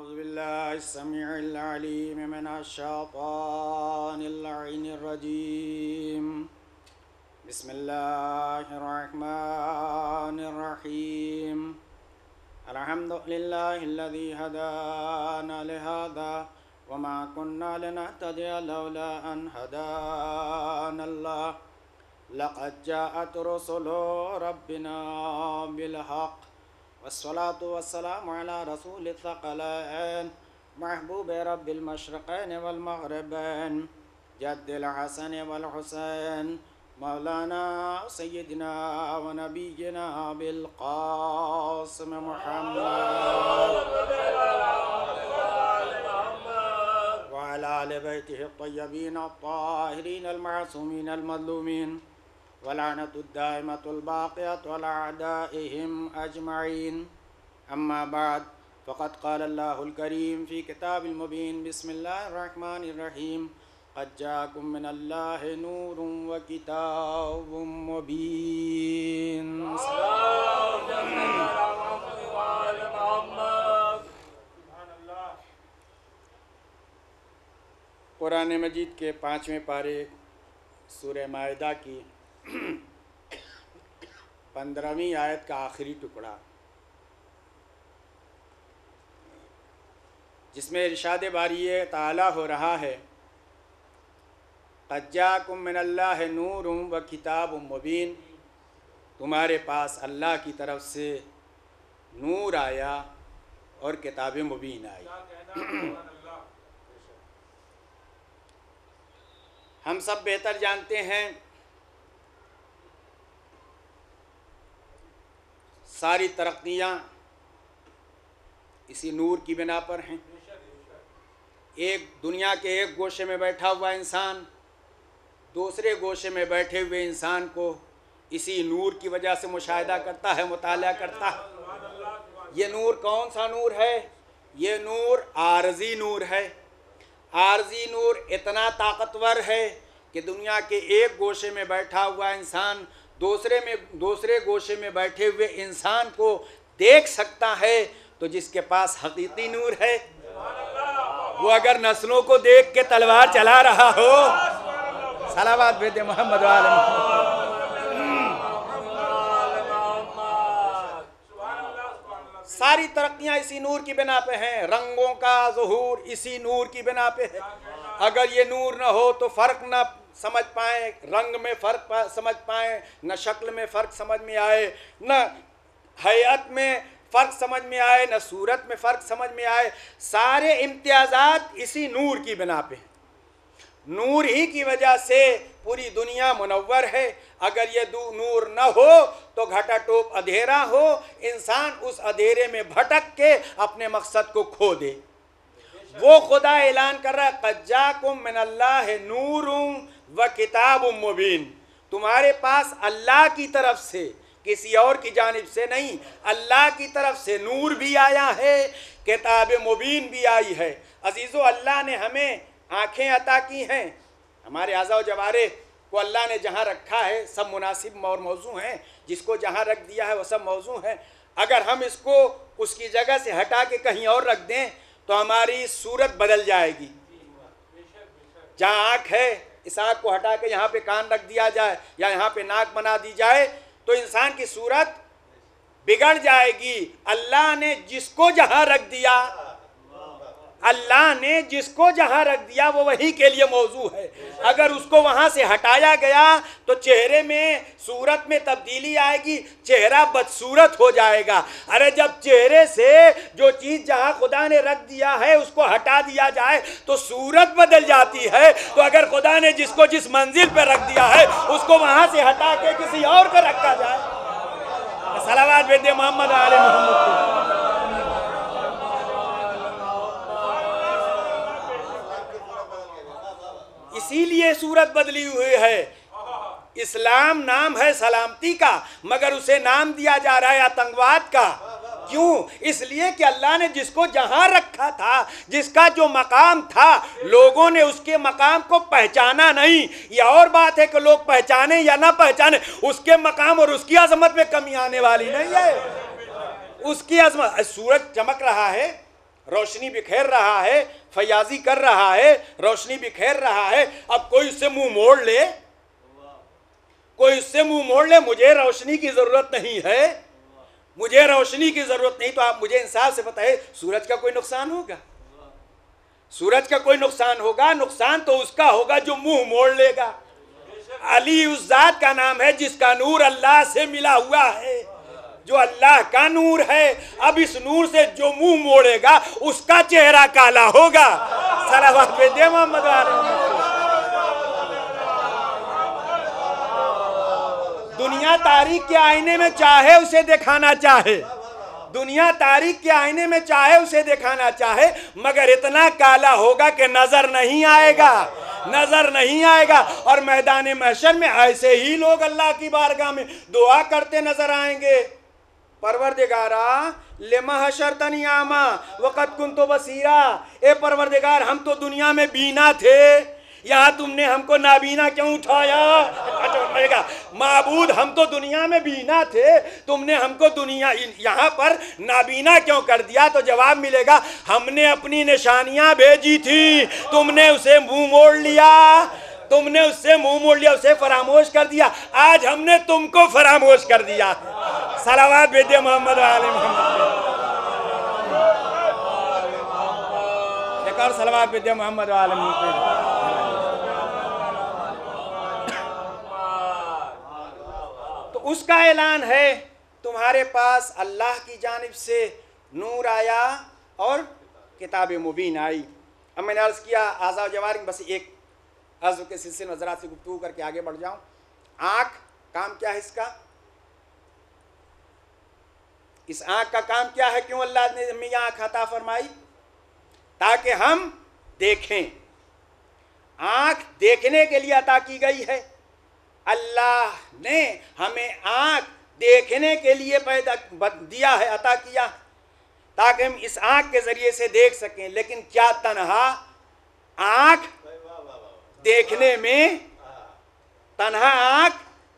औज़ुबिल्लाहिस्समीउल अलीम मिनश्शैतानिर्रजीम। बिस्मिल्लाहिर्रहमानिर्रहीम। अल्हम्दुलिल्लाहिल्लज़ी हदाना लिहाज़ा वमा कुन्ना लिनहतदिया लौला अन हदानल्लाह। लक़द जाअत रुसुलु रब्बिना बिल हक़ वस्सलातु वस्सलामु अला रसूलिस सक़लैन महबूब रब्बिल मशरिक़ैन वल मग़रिबैन जद्दिल हसन वल हुसैन मौलाना सय्यदना व नबिय्यिना बिल क़ासिम मुहम्मद व अला आलि बैतिहि अत्तय्यबीन अत्ताहिरीन अल-मअसूमीन अल-मज़लूमीन वलानतुद दाइमतुल बाक़ियतु अला अअदाइहिम अजमईन। अम्मा बाद फ़क़द क़ाल अल्लाहुल करीम फ़ी किताबिल मुबीन। बिस्मिल्लाहिर रहमानिर रहीम। क़द जाअकुम मिनल्लाहि नूरुन व किताबुम मुबीन। कुरान मजीद के 5वें पारे सूरह माइदा की 15वीं आयत का आखिरी टुकड़ा, जिसमें इरशाद बारी ताला हो रहा है, क़द जाअकुम मिनल्लाहि नूरुन व किताबुम मुबीन। तुम्हारे पास अल्लाह की तरफ से नूर आया और किताब मुबीन आई। हम सब बेहतर जानते हैं, सारी तरक्कियाँ इसी नूर की बिना पर हैं। एक दुनिया के एक गोशे में बैठा हुआ इंसान दूसरे गोशे में बैठे हुए इंसान को इसी नूर की वजह से मुशाहिदा करता है, मुताला करता है। ये नूर कौन सा नूर है? ये नूर आरज़ी नूर है। आरज़ी नूर इतना ताकतवर है कि दुनिया के एक गोशे में बैठा हुआ इंसान दूसरे गोशे में बैठे हुए इंसान को देख सकता है। तो जिसके पास हकीकी नूर है, वो अगर नस्लों को देख के तलवार चला रहा हो, सलावत भेज दे मोहम्मद वाले सारी तरक्कियां इसी नूर की बिना पे हैं। रंगों का ज़ुहूर इसी नूर की बिना पे है। अगर ये नूर न हो तो फ़र्क न समझ पाए, रंग में फ़र्क समझ पाए, न शक्ल में फ़र्क समझ में आए, न हैयत में फ़र्क समझ में आए, न सूरत में फ़र्क समझ में आए। सारे इम्तियाज़ात इसी नूर की बिना पे हैं। नूर ही की वजह से पूरी दुनिया मुनव्वर है। अगर ये नूर न हो तो घटाटोप अंधेरा हो, इंसान उस अंधेरे में भटक के अपने मकसद को खो दे। वो खुदा ऐलान कर रहा है, क़द जाअकुम मिनल्लाहि नूरुन व किताबुम मुबीन। तुम्हारे पास अल्लाह की तरफ से, किसी और की जानिब से नहीं, अल्लाह की तरफ से नूर भी आया है, किताब मुबीन भी आई है। अजीज़ो, अल्लाह ने हमें आँखें अता की हैं। हमारे आज़ा व जवारे को अल्लाह ने जहाँ रखा है सब मुनासिब और मौजू हैं। जिसको जहाँ रख दिया है वो सब मौजू हैं। अगर हम इसको उसकी जगह से हटा के कहीं और रख दें तो हमारी सूरत बदल जाएगी। जहाँ आँख है, इस आँख को हटा के यहाँ पे कान रख दिया जाए या यहाँ पे नाक बना दी जाए तो इंसान की सूरत बिगड़ जाएगी। अल्लाह ने जिसको जहाँ रख दिया, अल्लाह ने जिसको जहाँ रख दिया वो वही के लिए मौजू है। अगर उसको वहाँ से हटाया गया तो चेहरे में, सूरत में तब्दीली आएगी, चेहरा बदसूरत हो जाएगा। अरे जब चेहरे से जो चीज़ जहाँ खुदा ने रख दिया है उसको हटा दिया जाए तो सूरत बदल जाती है। तो अगर खुदा ने जिसको जिस मंजिल पर रख दिया है उसको वहाँ से हटा के किसी और को रखा जाए। सलावत भेज दे मोहम्मद आले मोहम्मद। इसीलिए सूरत बदली हुई है। इस्लाम नाम है सलामती का, मगर उसे नाम दिया जा रहा है आतंकवाद का। क्यों? इसलिए कि अल्लाह ने जिसको जहां रखा था, जिसका जो मकाम था, लोगों ने उसके मकाम को पहचाना नहीं। यह और बात है कि लोग पहचाने या ना पहचाने, उसके मकाम और उसकी अजमत में कमी आने वाली नहीं है। उसकी अजमत, सूरज चमक रहा है, रोशनी बिखेर रहा है, फयाजी कर रहा है, रोशनी बिखेर रहा है। अब कोई उससे मुंह मोड़ ले, कोई उससे मुंह मोड़ ले, मुझे रोशनी की जरूरत नहीं है, मुझे रोशनी की जरूरत नहीं, तो आप मुझे इंसाफ से बताइए सूरज का कोई नुकसान होगा? सूरज का कोई नुकसान होगा? नुकसान तो उसका होगा जो मुंह मोड़ लेगा। अली उस जात का नाम है जिसका नूर अल्लाह से मिला हुआ है, जो अल्लाह का नूर है। अब इस नूर से जो मुंह मोड़ेगा उसका चेहरा काला होगा। सलावत पे दे मोहम्मद वाले। दुनिया तारीख के आईने में चाहे उसे दिखाना चाहे, दुनिया तारीख के आईने में चाहे उसे दिखाना चाहे, मगर इतना काला होगा कि नजर नहीं आएगा, नजर नहीं आएगा। और मैदान महशर में ऐसे ही लोग अल्लाह की बारगाह में दुआ करते नजर आएंगे, परवरदिगारा लिमा हशरतनी आमा वक़द कुन्तु बसीरा। ए परवरदिगार, हम तो दुनिया में बीना थे, यहाँ तुमने हमको नाबीना क्यों उठाया? माबूद, हम तो दुनिया में बीना थे, तुमने हमको दुनिया यहाँ पर नाबीना क्यों कर दिया? तो जवाब मिलेगा, हमने अपनी निशानियाँ भेजी थी, तुमने उसे मुंह मोड़ लिया, तुमने उससे मुंह मोड़ लिया, उसे फरामोश कर दिया। आज हमने तुमको फरामोश कर दिया। सलावत भेजे मोहम्मद वाले मोहम्मद, एक और सलावत भेजे मोहम्मद वाले मोहम्मद। तो उसका ऐलान है, तुम्हारे पास अल्लाह की जानिब से नूर आया और किताब मुबीन आई। अब मैंने अर्ज़ किया आज़ा जवार, बस एक अर्ज़ के सिलसिले में ज़रा से गुफ्तगू करके आगे बढ़ जाऊँ। आँख, काम क्या है इसका? इस आँख का काम क्या है? क्यों अल्लाह ने हमें यह आँख अता फरमाई? ताकि हम देखें। आँख देखने के लिए अता की गई है। अल्लाह ने हमें आँख देखने के लिए पैदा दिया है, अता किया, ताकि हम इस आँख के ज़रिए से देख सकें। लेकिन क्या तन्हा आँख देखने में, तन्हा आँख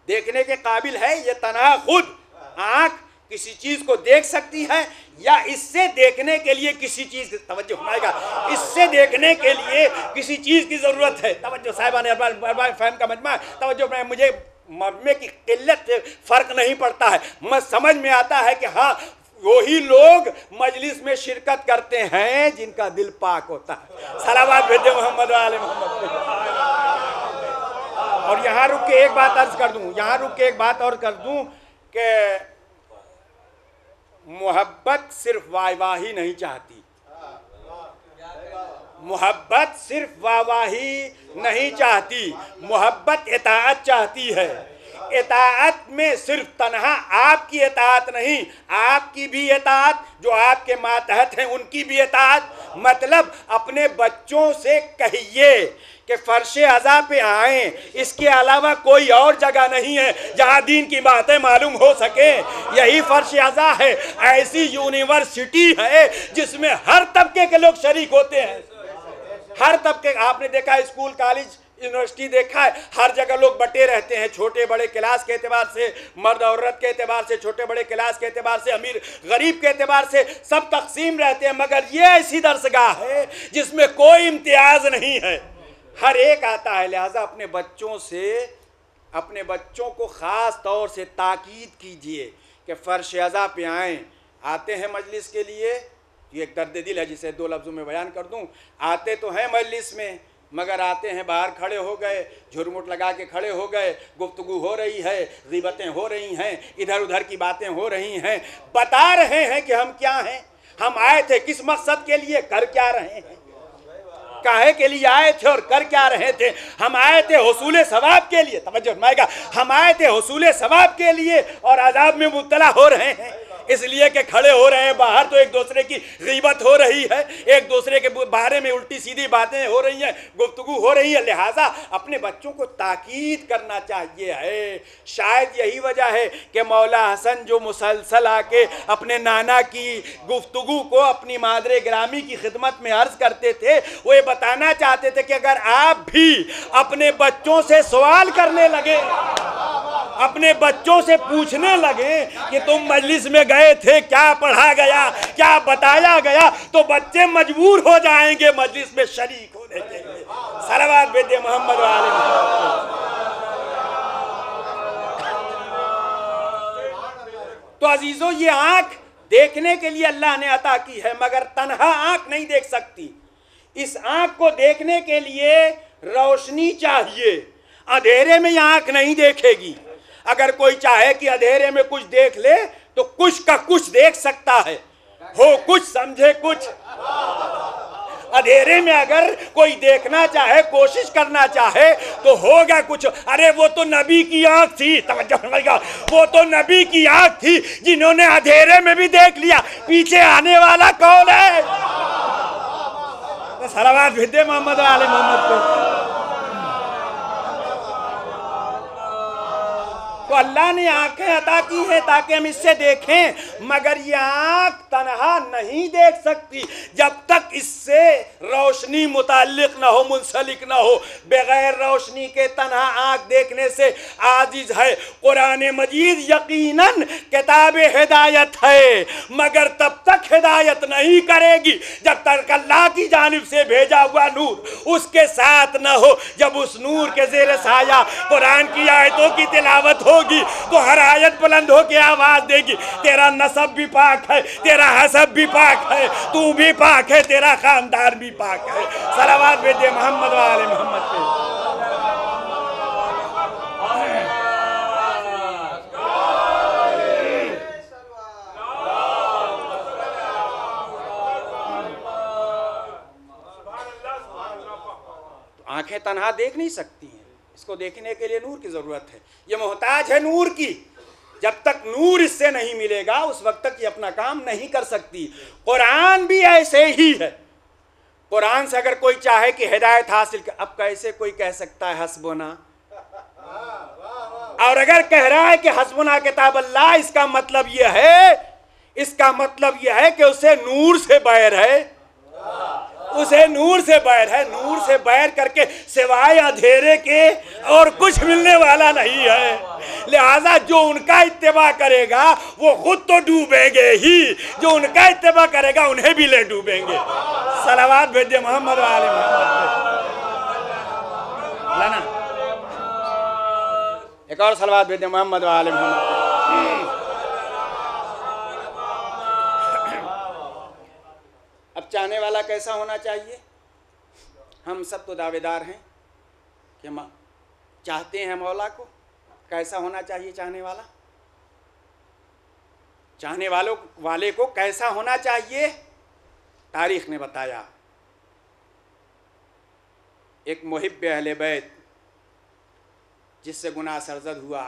देखने के काबिल है? ये तन्हा खुद आँख किसी चीज़ को देख सकती है, या इससे देखने के लिए किसी चीज़ की तवज्जो फरमाएगा, इससे देखने के लिए किसी चीज़ की ज़रूरत है? तवज्जो साहिबान अरबाब फहम का मजमा, तवज्जो में मुझे मजमे की किल्लत से फ़र्क नहीं पड़ता है, मैं समझ में आता है कि हाँ, वही लोग मजलिस में शिरकत करते हैं जिनका दिल पाक होता है। सलावत भेजे मोहम्मद वाले मोहम्मद। और यहाँ रुक के एक बात अर्ज कर दूँ, यहाँ रुक के एक बात और कर दूँ कि मोहब्बत सिर्फ वाहवाही नहीं चाहती, मोहब्बत सिर्फ वाहवाही नहीं चाहती, मोहब्बत इताअत चाहती है। इताअत में सिर्फ तन्हा आपकी इताअत नहीं, आपकी भी इताअत, जो आपके मातहत हैं उनकी भी इताअत। मतलब अपने बच्चों से कहिए कि फर्श अज़ा पे आएँ, इसके अलावा कोई और जगह नहीं है जहाँ दीन की बातें मालूम हो सके, यही फर्श अज़ा है। ऐसी यूनिवर्सिटी है जिसमें हर तबके के लोग शरीक होते हैं, हर तबके। आपने देखा स्कूल, कॉलेज, यूनिवर्सिटी देखा है, हर जगह लोग बटे रहते हैं, छोटे बड़े क्लास के एतबार से, मर्द औरत के एतबार से, छोटे बड़े क्लास के एतबार से, अमीर गरीब के एतबार से, सब तकसीम रहते हैं। मगर ये ऐसी दरसगाह है जिसमें कोई इम्तियाज नहीं है, हर एक आता है। लिहाजा अपने बच्चों से, अपने बच्चों को ख़ास तौर से ताकीद कीजिए कि फ़र्श अज़ा पे आएँ। आते हैं मजलिस के लिए, ये एक दर्द दिल है जिसे दो लफ्ज़ों में बयान कर दूँ। आते तो हैं मजलिस में, मगर आते हैं बाहर खड़े हो गए, झुरमुट लगा के खड़े हो गए, गुफ्तगू हो रही है, ग़ीबतें हो रही हैं, इधर उधर की बातें हो रही हैं, बता रहे हैं कि हम क्या हैं, हम आए थे किस मकसद के लिए, कर क्या रहे हैं, काहे के लिए आए थे और कर क्या रहे थे। हम आए थे हुसूल सवाब के लिए, तवज्जो फरमाएगा, हम आए थे हुसूल सवाब के लिए और अज़ाब में मुब्तला हो रहे हैं इसलिए कि खड़े हो रहे हैं बाहर, तो एक दूसरे की ग़ीबत हो रही है, एक दूसरे के बारे में उल्टी सीधी बातें हो रही हैं, गुफ्तगू हो रही है। लिहाजा अपने बच्चों को ताकीद करना चाहिए है। शायद यही वजह है कि मौला हसन जो मुसलसल आके अपने नाना की गुफ्तगू को अपनी मादरे ग्रामी की खिदमत में अर्ज़ करते थे, वो ये बताना चाहते थे कि अगर आप भी अपने बच्चों से सवाल करने लगे अपने बच्चों से पूछने लगे कि तुम मजलिस में गए थे, क्या पढ़ा गया, क्या बताया गया, तो बच्चे मजबूर हो जाएंगे मजलिस में शरीक होने के लिए। सलावत भेजे मोहम्मद वाले मोहम्मद। तो अजीजों, ये आंख देखने के लिए अल्लाह ने अता की है, मगर तन्हा आंख नहीं देख सकती। इस आंख को देखने के लिए रोशनी चाहिए। अंधेरे में यह आंख नहीं देखेगी। अगर कोई चाहे कि अंधेरे में कुछ देख ले तो कुछ का कुछ देख सकता है, हो कुछ समझे कुछ। अंधेरे में अगर कोई देखना चाहे, कोशिश करना चाहे तो होगा कुछ। अरे वो तो नबी की आंख थी, तवज्जो फरमाइएगा, वो तो नबी की आंख थी जिन्होंने अंधेरे में भी देख लिया। पीछे आने वाला कौन है? तो सलावत भेजे मोहम्मद वाले मोहम्मद को। तो अल्लाह ने आंखें अता की है ताकि हम इससे देखें, मगर ये आंख तन्हा नहीं देख सकती जब तक इससे रोशनी मुताल्लिक ना हो, मुंसलिक ना हो। बगैर रोशनी के तन्हा आंख देखने से आजिज है। कुरान मजीद यकीनन किताब हिदायत है, मगर तब तक हिदायत नहीं करेगी जब तक अल्लाह की जानिब से भेजा हुआ नूर उसके साथ न हो। जब उस नूर के ज़ेर साया कुरान की आयतों की तिलावत होगी तो हर आयत बुलंद होकर आवाज देगी, तेरा नसब भी पाक है, तेरा हसब भी पाक है, तू भी पाक है, तेरा खानदान भी पाक है। सलावत भेजे मोहम्मद वाले मोहम्मद पे। आंखें तन्हा देख नहीं सकती हैं, इसको देखने के लिए नूर की ज़रूरत है। ये मोहताज है नूर की। जब तक नूर इससे नहीं मिलेगा उस वक्त तक ये अपना काम नहीं कर सकती। कुरान भी ऐसे ही है। कुरान से अगर कोई चाहे कि हिदायत हासिल कर, अब कैसे कोई कह सकता है हस्बुना? और अगर कह रहा है कि हस्बुना किताब अल्लाह, इसका मतलब यह है कि उसे नूर से बैर है, उसे नूर से बैर है। नूर से बैर करके सिवाय अंधेरे के और कुछ मिलने वाला नहीं है। लिहाजा जो उनका इत्तेबा करेगा वो खुद तो डूबेंगे ही, जो उनका इत्तेबा करेगा उन्हें भी ले डूबेंगे। सलावत भेजे मोहम्मद वाले मोहम्मद। एक और सलावत भेजे मोहम्मद वाले मोहम्मद। अब चाहने वाला कैसा होना चाहिए? हम सब तो दावेदार हैं कि हम चाहते हैं मौला को। कैसा होना चाहिए चाहने वाला? चाहने वाले को कैसा होना चाहिए? तारीख ने बताया। एक मुहिब्ब अहले बैत जिससे गुनाह सरजद हुआ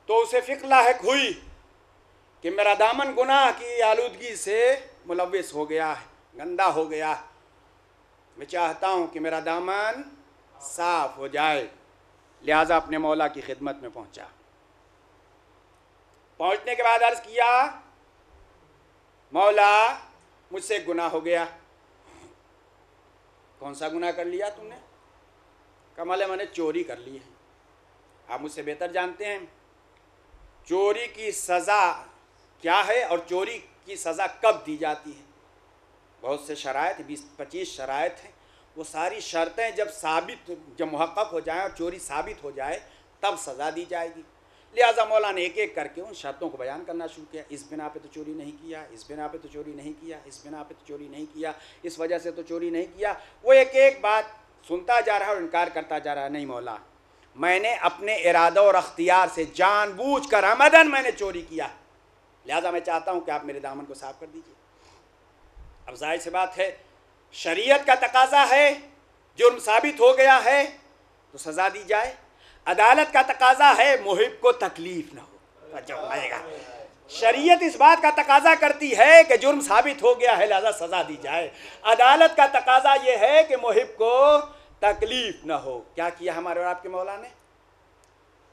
तो उसे फिक्र लाहिक हुई कि मेरा दामन गुनाह की आलूदगी से मुलव्विस हो गया है, गंदा हो गया है। मैं चाहता हूँ कि मेरा दामन साफ हो जाए। लिहाजा अपने मौला की खिदमत में पहुँचा। पहुँचने के बाद अर्ज़ किया, मौला मुझसे गुनाह हो गया। कौन सा गुनाह कर लिया तुमने? कमाल मैंने चोरी कर ली है। आप मुझसे बेहतर जानते हैं चोरी की सज़ा क्या है और चोरी की सज़ा कब दी जाती है। बहुत से शराइत, 20-25 शराइत हैं। वो सारी शर्तें जब मुहक्क़क़ हो जाएं और चोरी साबित हो जाए तब सज़ा दी जाएगी। लिहाजा मौला ने एक एक करके उन शर्तों को बयान करना शुरू किया। इस बिना पे तो चोरी नहीं किया, इस बिना पे तो चोरी नहीं किया, इस बिना पे तो चोरी नहीं किया, इस वजह से तो चोरी नहीं किया। वो एक एक बात सुनता जा रहा है और इनकार करता जा रहा है। नहीं मौला, मैंने अपने इरादा और अख्तियार से जानबूझकर अमदन मैंने चोरी किया। लिहाजा मैं चाहता हूँ कि आप मेरे दामन को साफ कर दीजिए। अब जाहिर सी बात है, शरीयत का तकाजा है, जुर्म साबित हो गया है तो सज़ा दी जाए। अदालत का तकाजा है मुहिब को तकलीफ ना हो। जब आएगा शरीयत इस बात का तकाजा करती है कि जुर्म साबित हो गया है लिहाजा सज़ा दी जाए। अदालत का तकाजा ये है कि मुहिब को तकलीफ ना हो। क्या किया हमारे और आपके मौला ने?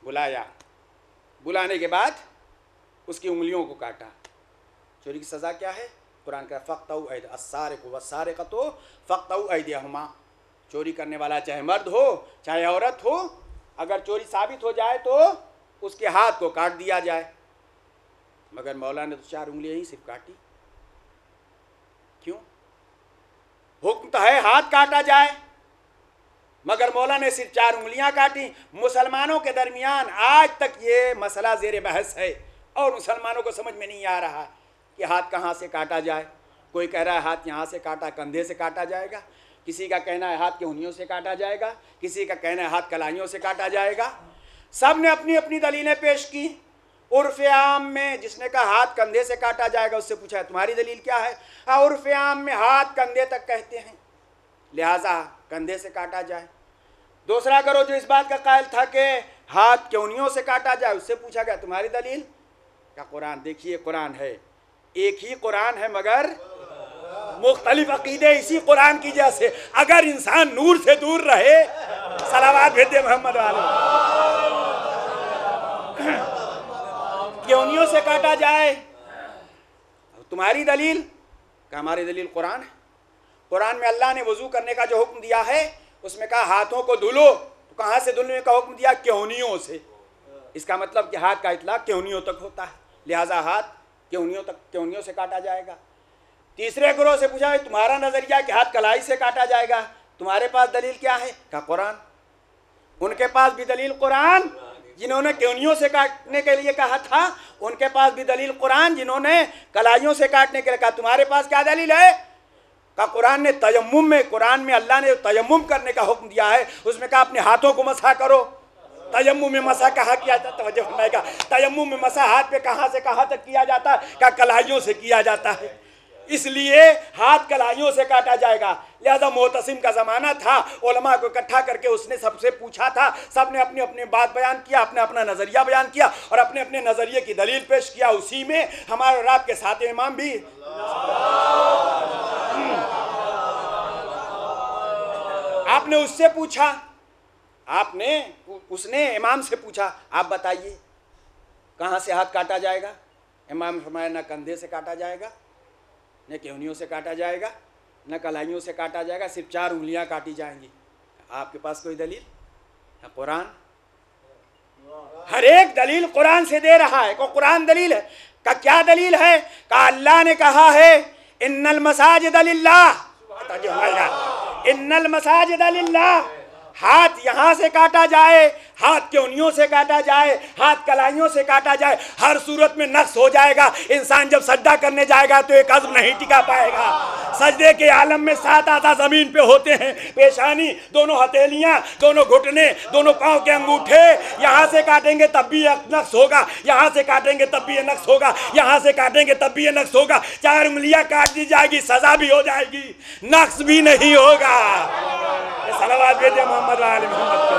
बुलाया। बुलाने के बाद उसकी उंगलियों को काटा। चोरी की सज़ा क्या है? कुरान का फ़क़्तऊ ऐद अस्सारिक़ु वस्सारिक़तु फ़क़्तऊ ऐदियहुमा। चोरी करने वाला चाहे मर्द हो चाहे औरत हो, अगर चोरी साबित हो जाए तो उसके हाथ को काट दिया जाए। मगर मौला ने तो 4 उंगलियां ही सिर्फ काटी। क्यों? हुक्म तो है हाथ काटा जाए, मगर मौला ने सिर्फ 4 उंगलियां काटी। मुसलमानों के दरमियान आज तक ये मसला ज़ेर बहस है और मुसलमानों को समझ में नहीं आ रहा कि हाथ कहाँ से काटा जाए। कोई कह रहा है हाथ यहाँ से काटा, कंधे से काटा जाएगा, किसी का कहना है हाथ के उंगलियों से काटा जाएगा, किसी का कहना है हाथ कलाइयों से काटा जाएगा। सब ने अपनी अपनी दलीलें पेश की। उर्फ़ आम में जिसने कहा हाथ कंधे से काटा जाएगा, उससे पूछा तुम्हारी दलील क्या है? उर्फ़ आम में हाथ कंधे तक कहते हैं, लिहाजा कंधे से काटा जाए। दूसरा करो जो इस बात का कायल था कि हाथ क्योनियों से काटा जाए, उससे पूछा गया तुम्हारी दलील क्या? कुरान। देखिए कुरान है, एक ही कुरान है मगर मुख्तलिफ अकीदे इसी कुरान की वजह से। अगर इंसान नूर से दूर रहे, सलावत भेजे मोहम्मद वाले, क्योनियों से काटा जाए। तुम्हारी दलील क्या? हमारी दलील कुरान है। कुरान में अल्लाह ने वजू करने का जो हुक्म दिया है उसमें कहा हाथों को धुलो, तो कहाँ से धुलने का हुक्म दिया? क्योनियों से। इसका मतलब कि हाथ का इतलाक क्योनियों तक होता है, लिहाजा हाथ क्योनियों से काटा जाएगा। तीसरे ग्रोह से पूछा तुम्हारा नजरिया कि हाथ कलाई से काटा जाएगा, तुम्हारे पास दलील क्या है? क्या? कुरान। उनके पास भी दलील कुरान, जिन्होंने क्योनियों से काटने के लिए कहा था, उनके पास भी दलील कुरान, जिन्होंने कलाइयों से काटने के लिए कहा। तुम्हारे पास क्या दलील है? का कुरान ने तयम्मुम में, कुरान में अल्लाह ने तयम्मुम करने का हुक्म दिया है, उसमें कहा अपने हाथों को मसा करो। तयम्मुम में मसा कहाँ किया जाता? तवज्जो फरमाइएगा, तयम्मुम में मसा हाथ पे कहाँ से कहाँ तक किया जाता है? क्या? कलाइयों से किया जाता है। इसलिए हाथ कलाइयों से काटा जाएगा। लिहाजा मोतसिम का ज़माना था, उलमा को इकट्ठा करके उसने सबसे पूछा था, सब ने अपनी अपनी बात बयान किया, अपना अपना नज़रिया बयान किया और अपने अपने नज़रिए की दलील पेश किया। उसी में हमारे और आपके साथ इमाम भी। आपने उससे पूछा, उसने इमाम से पूछा आप बताइए कहाँ से हाथ काटा जाएगा? इमाम फरमाया ना कंधे से काटा जाएगा, न क्योनियों से काटा जाएगा, न कलाइयों से काटा जाएगा, सिर्फ 4 उंगलियां काटी जाएंगी। आपके पास कोई दलील? कुरान। हर एक दलील कुरान से दे रहा है। को कुरान दलील है का? क्या दलील है? का अल्लाह ने कहा है इन्नल मसाजिद लिल्लाह, इन्नल मसाजिद लिल्लाह। हाथ यहाँ से काटा जाए, हाथ क्योनियों से काटा जाए, हाथ कलाइयों से काटा जाए, हर सूरत में नक्स हो जाएगा। इंसान जब सजदा करने जाएगा तो एक अज़्म नहीं टिका पाएगा। सजदे के आलम में 7 आज़ा ज़मीन पे होते हैं, पेशानी, दोनों हथेलियाँ, दोनों घुटने, दोनों पाँव के अंगूठे। यहाँ से काटेंगे तब भी ये नक्स होगा, यहाँ से काटेंगे तब भी ये नक्स होगा, यहाँ से काटेंगे तब भी ये नक्स होगा। 4 उंगलियाँ काट दी जाएगी, सज़ा भी हो जाएगी, नक्स भी नहीं होगा। सलावत भेजे मोहम्मद वाले मोहम्मद पे।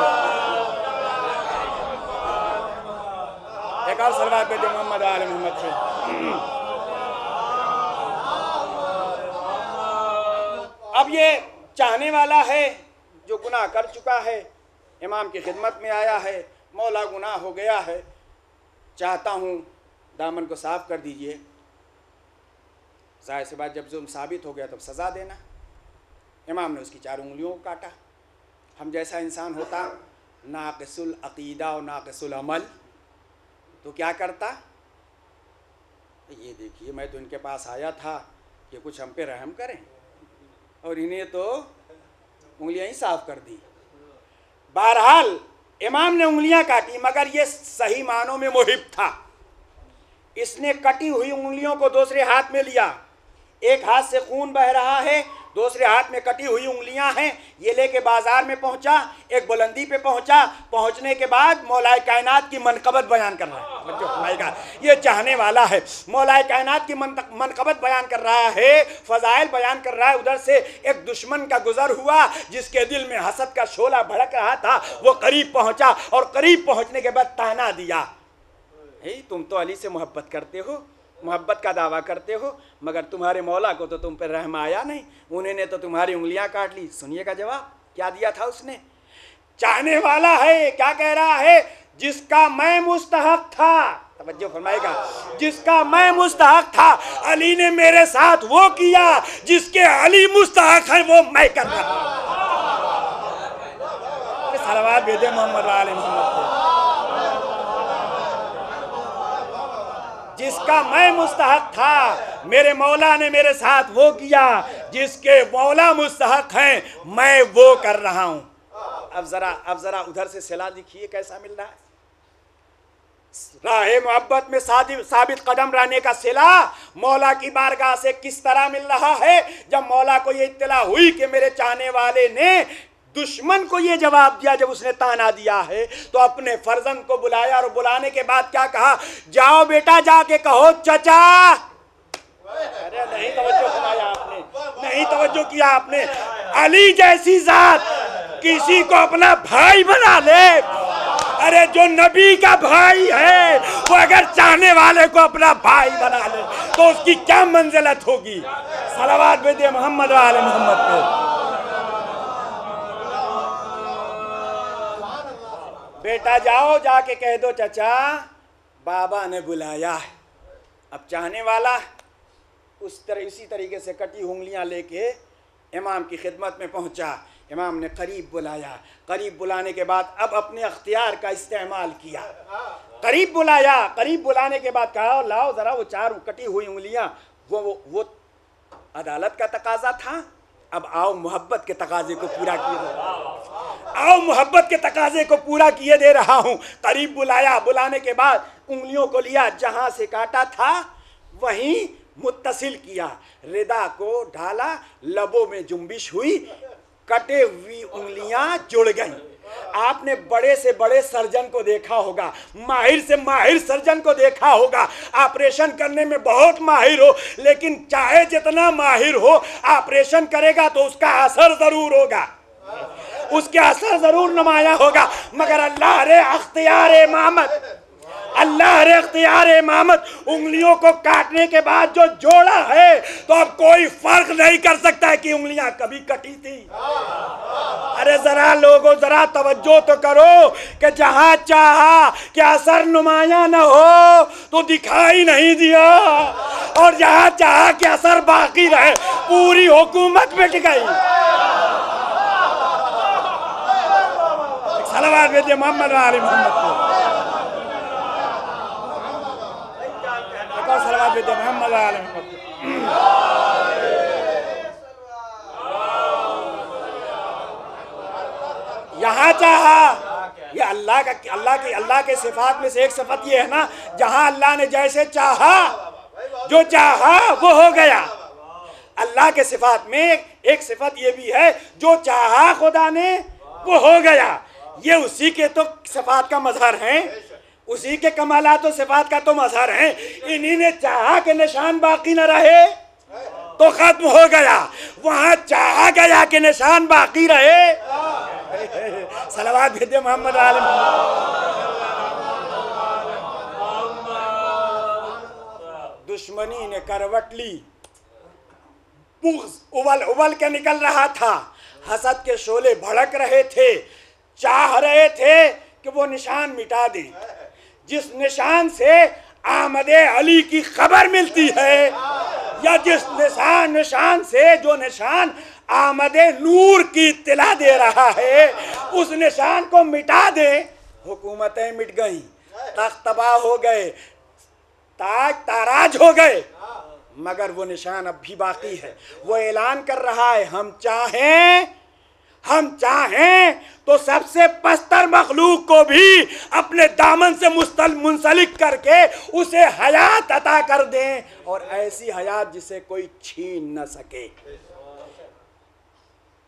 एक और सलावत भेजे मोहम्मद वाले मोहम्मद पे। अब ये चाहने वाला है जो गुनाह कर चुका है, इमाम की खिदमत में आया है, मौला गुनाह हो गया है, चाहता हूँ दामन को साफ कर दीजिए। जाहिर सी बात जब जुल्म साबित हो गया तब सज़ा देना। इमाम ने उसकी 4 उंगलियों को काटा। हम जैसा इंसान होता नाक़िसुल अक़ीदा और नाक़िसुल अमल तो क्या करता? ये देखिए मैं तो इनके पास आया था कि कुछ हम पे रहम करें और इन्हें तो उंगलियां ही साफ कर दी। बहरहाल इमाम ने उंगलियां काटी, मगर ये सही मानों में मुहिब था। इसने कटी हुई उंगलियों को दूसरे हाथ में लिया, एक हाथ से खून बह रहा है, दूसरे हाथ में कटी हुई उंगलियां हैं। ये लेके बाजार में पहुंचा, एक बुलंदी पे पहुंचा। पहुंचने के बाद मौलाए कायनात की मनकबत बयान कर रहा है। ये चाहने वाला है, मौलाए कायनात की मनकबत बयान कर रहा है, फ़ज़ाइल बयान कर रहा है। उधर से एक दुश्मन का गुजर हुआ जिसके दिल में हसद का शोला भड़क रहा था। वो करीब पहुंचा और करीब पहुंचने के बाद ताना दिया, तुम तो अली से मोहब्बत करते हो, मोहब्बत का दावा करते हो, मगर तुम्हारे मौला को तो तुम पर रहम आया नहीं, उन्होंने तो तुम्हारी उंगलियां काट ली। सुनिएगा जवाब क्या दिया था उसने। चाहने वाला है, क्या कह रहा है? जिसका मैं मुस्तहक था, तवज्जो फरमाएगा, जिसका मैं मुस्तहक था अली ने मेरे साथ वो किया जिसके अली मुस्तहक है वो मैं कर रहा हूं। सलवात भेजे मोहम्मद आले मोहम्मद पे। जिसका मैं मुस्तहक था मेरे मौला ने मेरे साथ वो किया, जिसके मौला मुस्तहक हैं मैं वो कर रहा हूं। अब जरा उधर से सिला दिखिए कैसा मिल रहा है। राहे मोहब्बत में साबित कदम रहने का सिला मौला की बारगाह से किस तरह मिल रहा है। जब मौला को ये इत्तला हुई कि मेरे चाहने वाले ने दुश्मन को ये जवाब दिया, जब उसने ताना दिया है, तो अपने फर्जंद को बुलाया और बुलाने के बाद क्या कहा, जाओ बेटा जाके कहो चचा। अरे नहीं तवज्जो सुनाया आपने, नहीं तवज्जो किया आपने। अली जैसी जात किसी को अपना भाई बना ले, अरे जो नबी का भाई है वो अगर चाहने वाले को अपना भाई बना ले तो उसकी क्या मंजिलत होगी। सलावत भेजे मोहम्मद वाले मोहम्मद पे। बेटा जाओ जाके कह दो चचा बाबा ने बुलाया है। अब चाहने वाला इसी तरीके से कटी उंगलियां लेके इमाम की खिदमत में पहुंचा। इमाम ने करीब बुलाया, करीब बुलाने के बाद अब अपने अख्तियार का इस्तेमाल किया। करीब बुलाया, करीब बुलाने के बाद कहा लाओ ज़रा वो चार कटी हुई उंगलियां। वो अदालत का तकाजा था, अब आओ मोहब्बत के तकाजे को पूरा किए दे, आओ मोहब्बत के तकाजे को पूरा किए दे रहा हूँ। करीब बुलाया, बुलाने के बाद उंगलियों को लिया, जहाँ से काटा था वहीं मुत्तसिल किया, रिदा को ढाला, लबों में जुम्बिश हुई, कटे हुई उंगलियां जुड़ गईं। आपने बड़े से बड़े सर्जन को देखा होगा, माहिर से माहिर सर्जन को देखा होगा, ऑपरेशन करने में बहुत माहिर हो, लेकिन चाहे जितना माहिर हो ऑपरेशन करेगा तो उसका असर जरूर होगा, उसका असर जरूर नुमाया होगा। मगर अल्लाह रे अख्तियार इमामत, अल्लाह रे अख्तियार इमामत उंगलियों को काटने के बाद जो जोड़ा है तो अब कोई फर्क नहीं कर सकता है कि उंगलियां कभी कटी थी। अरे जरा लोगों जरा तवज्जो तो करो कि जहां चाहा कि असर नुमाया न हो तो दिखाई नहीं दिया, और जहां चाहा कि असर बाकी रहे पूरी हुकूमत मिट गई। सलावत भेजिए मोहम्मद वाले मोहम्मद को। सलावत भेजिए मोहम्मद वाले मोहम्मद को। यहाँ चाहा, ये अल्लाह के सिफात में से एक सिफत ये है ना, जहां अल्लाह ने जैसे चाहा, जो चाहा वो हो गया। अल्लाह के सिफात में एक सिफत ये भी है, जो चाहा खुदा ने वो हो गया। ये उसी के तो सिफात का मजहर है, उसी के कमालात और सिफात का तो मजहर है। इन्हीं ने चाहा कि निशान बाकी न रहे तो खत्म हो गया, वहां चाहा गया कि निशान बाकी रहे। सलावत भेजे मोहम्मद आलम। दुश्मनी ने करवट ली, उबल उबल के निकल रहा था, हसद के शोले भड़क रहे थे, चाह रहे थे कि वो निशान मिटा दें, जिस निशान से आमदे अली की खबर मिलती है, या जिस निशान से जो निशान आमदे नूर की इत्तला दे रहा है, उस निशान को मिटा दें। हुकूमतें मिट गईं, तख्त तबाह हो गए, ताज ताराज हो गए, मगर वो निशान अब भी बाकी है। वो ऐलान कर रहा है, हम चाहें तो सबसे पस्तर मखलूक को भी अपने दामन से मुंसलिक करके उसे हयात अता कर दें, और ऐसी हयात जिसे कोई छीन न सके।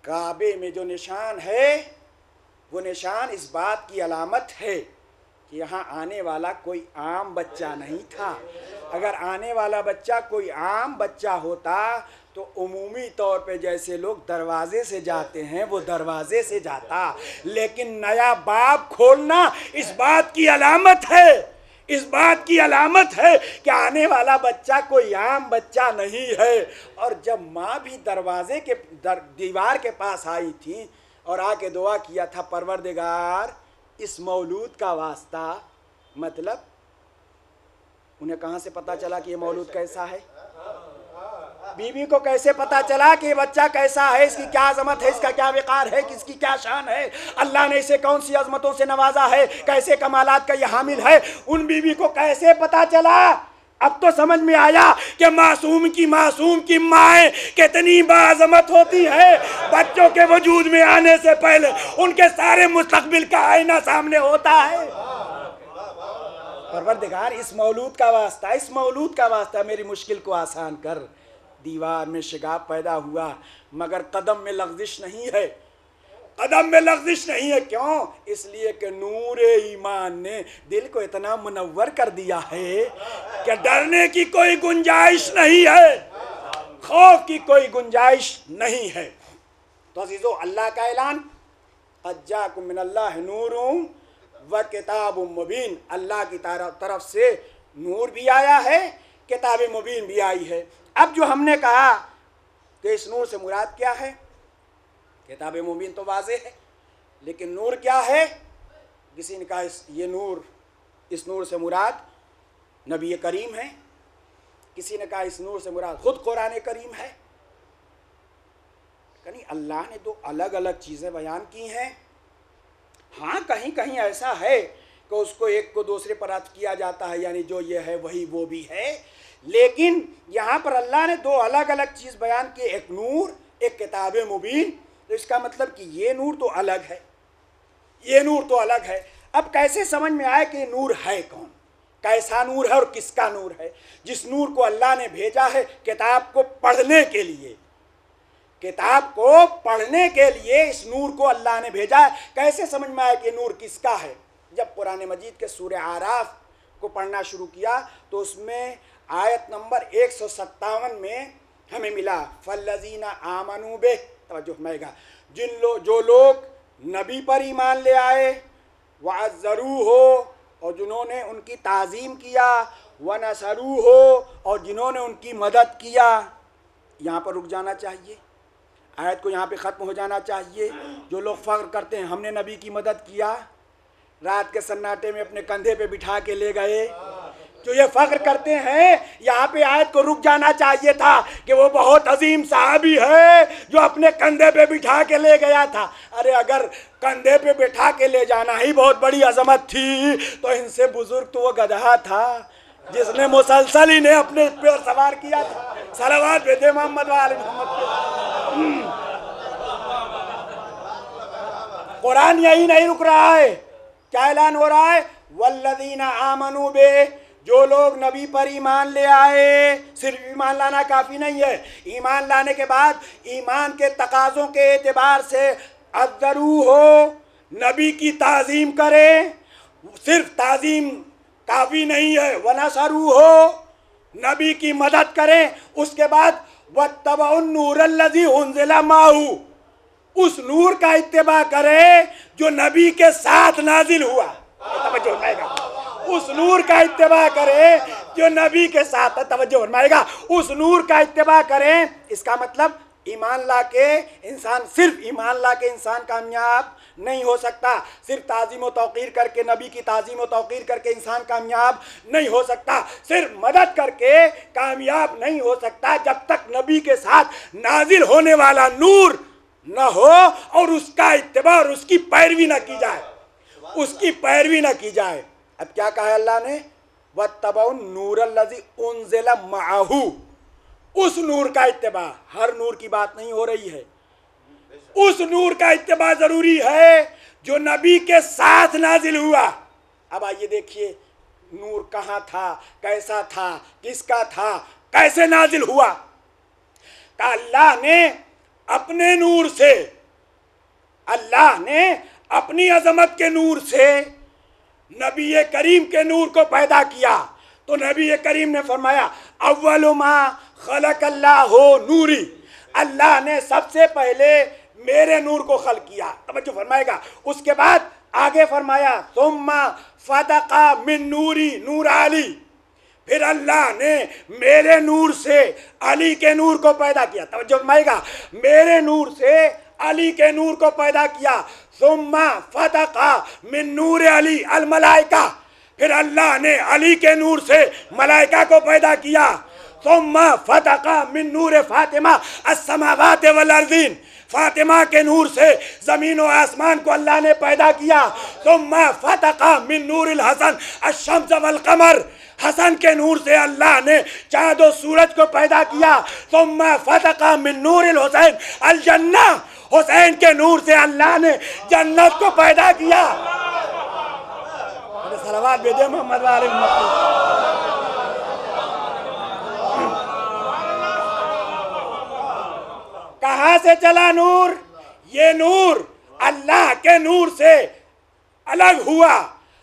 काबे में जो निशान है वो निशान इस बात की अलामत है कि यहाँ आने वाला कोई आम बच्चा नहीं था। अगर आने वाला बच्चा कोई आम बच्चा होता तो उमूमी तौर पे जैसे लोग दरवाजे से जाते हैं वो दरवाजे से जाता, लेकिन नया बाब खोलना इस बात की अलामत है, इस बात की अलामत है कि आने वाला बच्चा कोई आम बच्चा नहीं है। और जब माँ भी दरवाजे के दीवार के पास आई थी और आके दुआ किया था, परवरदिगार इस मौलूद का वास्ता, मतलब उन्हें कहाँ से पता चला कि ये मौलूद कैसा है? बीवी को कैसे पता चला कि ये बच्चा कैसा है, इसकी क्या अजमत है, इसका क्या विकार है, किसकी क्या शान है, अल्लाह ने इसे कौन सी अजमतों से नवाजा है, कैसे कमालात का ये हामिल है, उन बीवी को कैसे पता चला। अब तो समझ में आया कि मासूम की माएँ कितनी बाअज़मत होती है। बच्चों के वजूद में आने से पहले उनके सारे मुस्तकबिल का आईना सामने होता है। परवरदिगार, इस मौलूद का वास्ता मेरी मुश्किल को आसान कर। दीवार में शिगाब पैदा हुआ मगर कदम में लग़ज़िश नहीं है, कदम में लग़ज़िश नहीं है। क्यों? इसलिए कि नूर ईमान ने दिल को इतना मुनव्वर कर दिया है कि डरने की कोई गुंजाइश नहीं है, खौफ की कोई गुंजाइश नहीं है। तो अज़ीज़ों, अल्लाह का ऐलान, क़द जाअकुम मिनल्लाहि नूरुन व किताबुम मुबीन, अल्लाह की तरफ से नूर भी आया है, किताब मुबीन भी आई है। अब जो हमने कहा कि इस नूर से मुराद क्या है, किताब मुबीन तो वाज़े है, लेकिन नूर क्या है? किसी ने कहा इस नूर से मुराद नबी करीम है, किसी ने कहा इस नूर से मुराद खुद कुरान करीम है। यानी अल्लाह ने दो अलग अलग चीज़ें बयान की हैं। हाँ, कहीं कहीं ऐसा है कि उसको एक को दूसरे पर अत्फ किया जाता है, यानी जो ये है वही वो भी है, लेकिन यहाँ पर अल्लाह ने दो अलग अलग चीज़ बयान की, एक नूर, एक किताब मुबीन। तो इसका मतलब कि ये नूर तो अलग है, ये नूर तो अलग है। अब कैसे समझ में आए कि नूर है कौन, कैसा नूर है और किसका नूर है? जिस नूर को अल्लाह ने भेजा है किताब को पढ़ने के लिए, किताब को पढ़ने के लिए इस नूर को अल्लाह ने भेजा है। कैसे समझ में आया कि नूर किसका है? जब कुरान मजीद के सूरह आराफ को पढ़ना शुरू किया तो उसमें आयत नंबर 157 में हमें मिला, फल्लज़ीना आमनू बे, तवज्जो फरमाइएगा, जो लोग नबी पर ईमान ले आए, वअज़्ज़रू हो, और जिन्होंने उनकी ताज़ीम किया, वनसरू हो, और जिन्होंने उनकी मदद किया। यहाँ पर रुक जाना चाहिए, आयत को यहाँ पे ख़त्म हो जाना चाहिए। जो लोग फ़ख्र करते हैं हमने नबी की मदद किया, रात के सन्नाटे में अपने कंधे पे बिठा के ले गए, जो ये फ़ख्र करते हैं, यहाँ पे आयत को रुक जाना चाहिए था कि वो बहुत अजीम सहाबी है जो अपने कंधे पे बिठा के ले गया था। अरे अगर कंधे पे बिठा के ले जाना ही बहुत बड़ी अजमत थी तो इनसे बुजुर्ग तो वो गधा था जिसने मुसलसल ही ने अपने पर सवार किया था। सलावत भेजे मोहम्मद वाले मोहम्मद। कुरान यही नहीं रुक रहा है, क्या ऐलान हो रहा है? वल्लज़ीना आमनू बे, जो लोग नबी पर ईमान ले आए। सिर्फ ईमान लाना काफ़ी नहीं है, ईमान लाने के बाद ईमान के तकाज़ों के एतबार से अज़्ज़रू हो, नबी की ताज़ीम करें। सिर्फ ताज़ीम काफ़ी नहीं है, वनसरू हो, नबी की मदद करें। उसके बाद वत्तबउन नूरल्लज़ी उन्ज़िला माहू, उस नूर का इत्तिबा करें जो नबी के साथ नाजिल हुआ। तवज्जो फरमाइएगा, उस नूर का इत्तिबा करें जो नबी के साथ, तवज्जो फरमाइएगा, उस नूर का इत्तिबा करें। इसका मतलब ईमान ला के इंसान, सिर्फ ईमान ला के इंसान कामयाब नहीं हो सकता, सिर्फ ताज़ीम व तौक़ीर करके, नबी की ताज़ीम व तौक़ीर करके इंसान कामयाब नहीं हो सकता, सिर्फ मदद करके कामयाब नहीं हो सकता जब तक नबी के साथ नाजिल होने वाला नूर न हो और उसका इत्तिबा और उसकी पैरवी न की जाए, उसकी पैरवी न की जाए। अब क्या कहा अल्लाह ने? वत्तबउन नूरल्लज़ी उन्ज़िला माहू, उस नूर का इत्तिबा, हर नूर की बात नहीं हो रही है, उस नूर का इत्तिबा जरूरी है जो नबी के साथ नाजिल हुआ। अब आइए देखिए नूर कहाँ था, कैसा था, किसका था, कैसे नाजिल हुआ। अल्लाह ने अपने नूर से, अल्लाह ने अपनी अजमत के नूर से नबी करीम के नूर को पैदा किया। तो नबी करीम ने फरमाया अव्वलु मा खलक़ल्लाहु नूरी, अल्लाह ने सबसे पहले मेरे नूर को खल्क़ किया। तवज्जो फरमाएगा, उसके बाद आगे फरमाया सुम्मा फदक़ा मिन नूरी नूर अली, फिर अल्लाह ने मेरे नूर से अली के नूर को पैदा किया। तवज्जो फरमाएगा, मेरे नूर से अली के नूर को पैदा किया। सुम्मा फदक़ा मिन नूर अली अल मलाइका, फिर अल्लाह ने अली के नूर से मलाइका को पैदा किया। सुम्मा फतका मिन नूर फातिमा अस्समावात वल अर्दीन, फातिमा के नूर से जमीन और आसमान को अल्लाह ने पैदा किया। सुम्मा फतका मिन नूरिल हसन अश-शम्स वल कमर, हसन के नूर से अल्लाह ने चाँद और सूरज को पैदा किया। सुम्मा फतका मिन नूरिल हुसैन अल जन्ना, हुसैन के नूर से अल्लाह ने जन्नत को पैदा किया। सलावत भेजे मोहम्मद वाले कहाँ से चला नूर? ये नूर अल्लाह के नूर से अलग हुआ,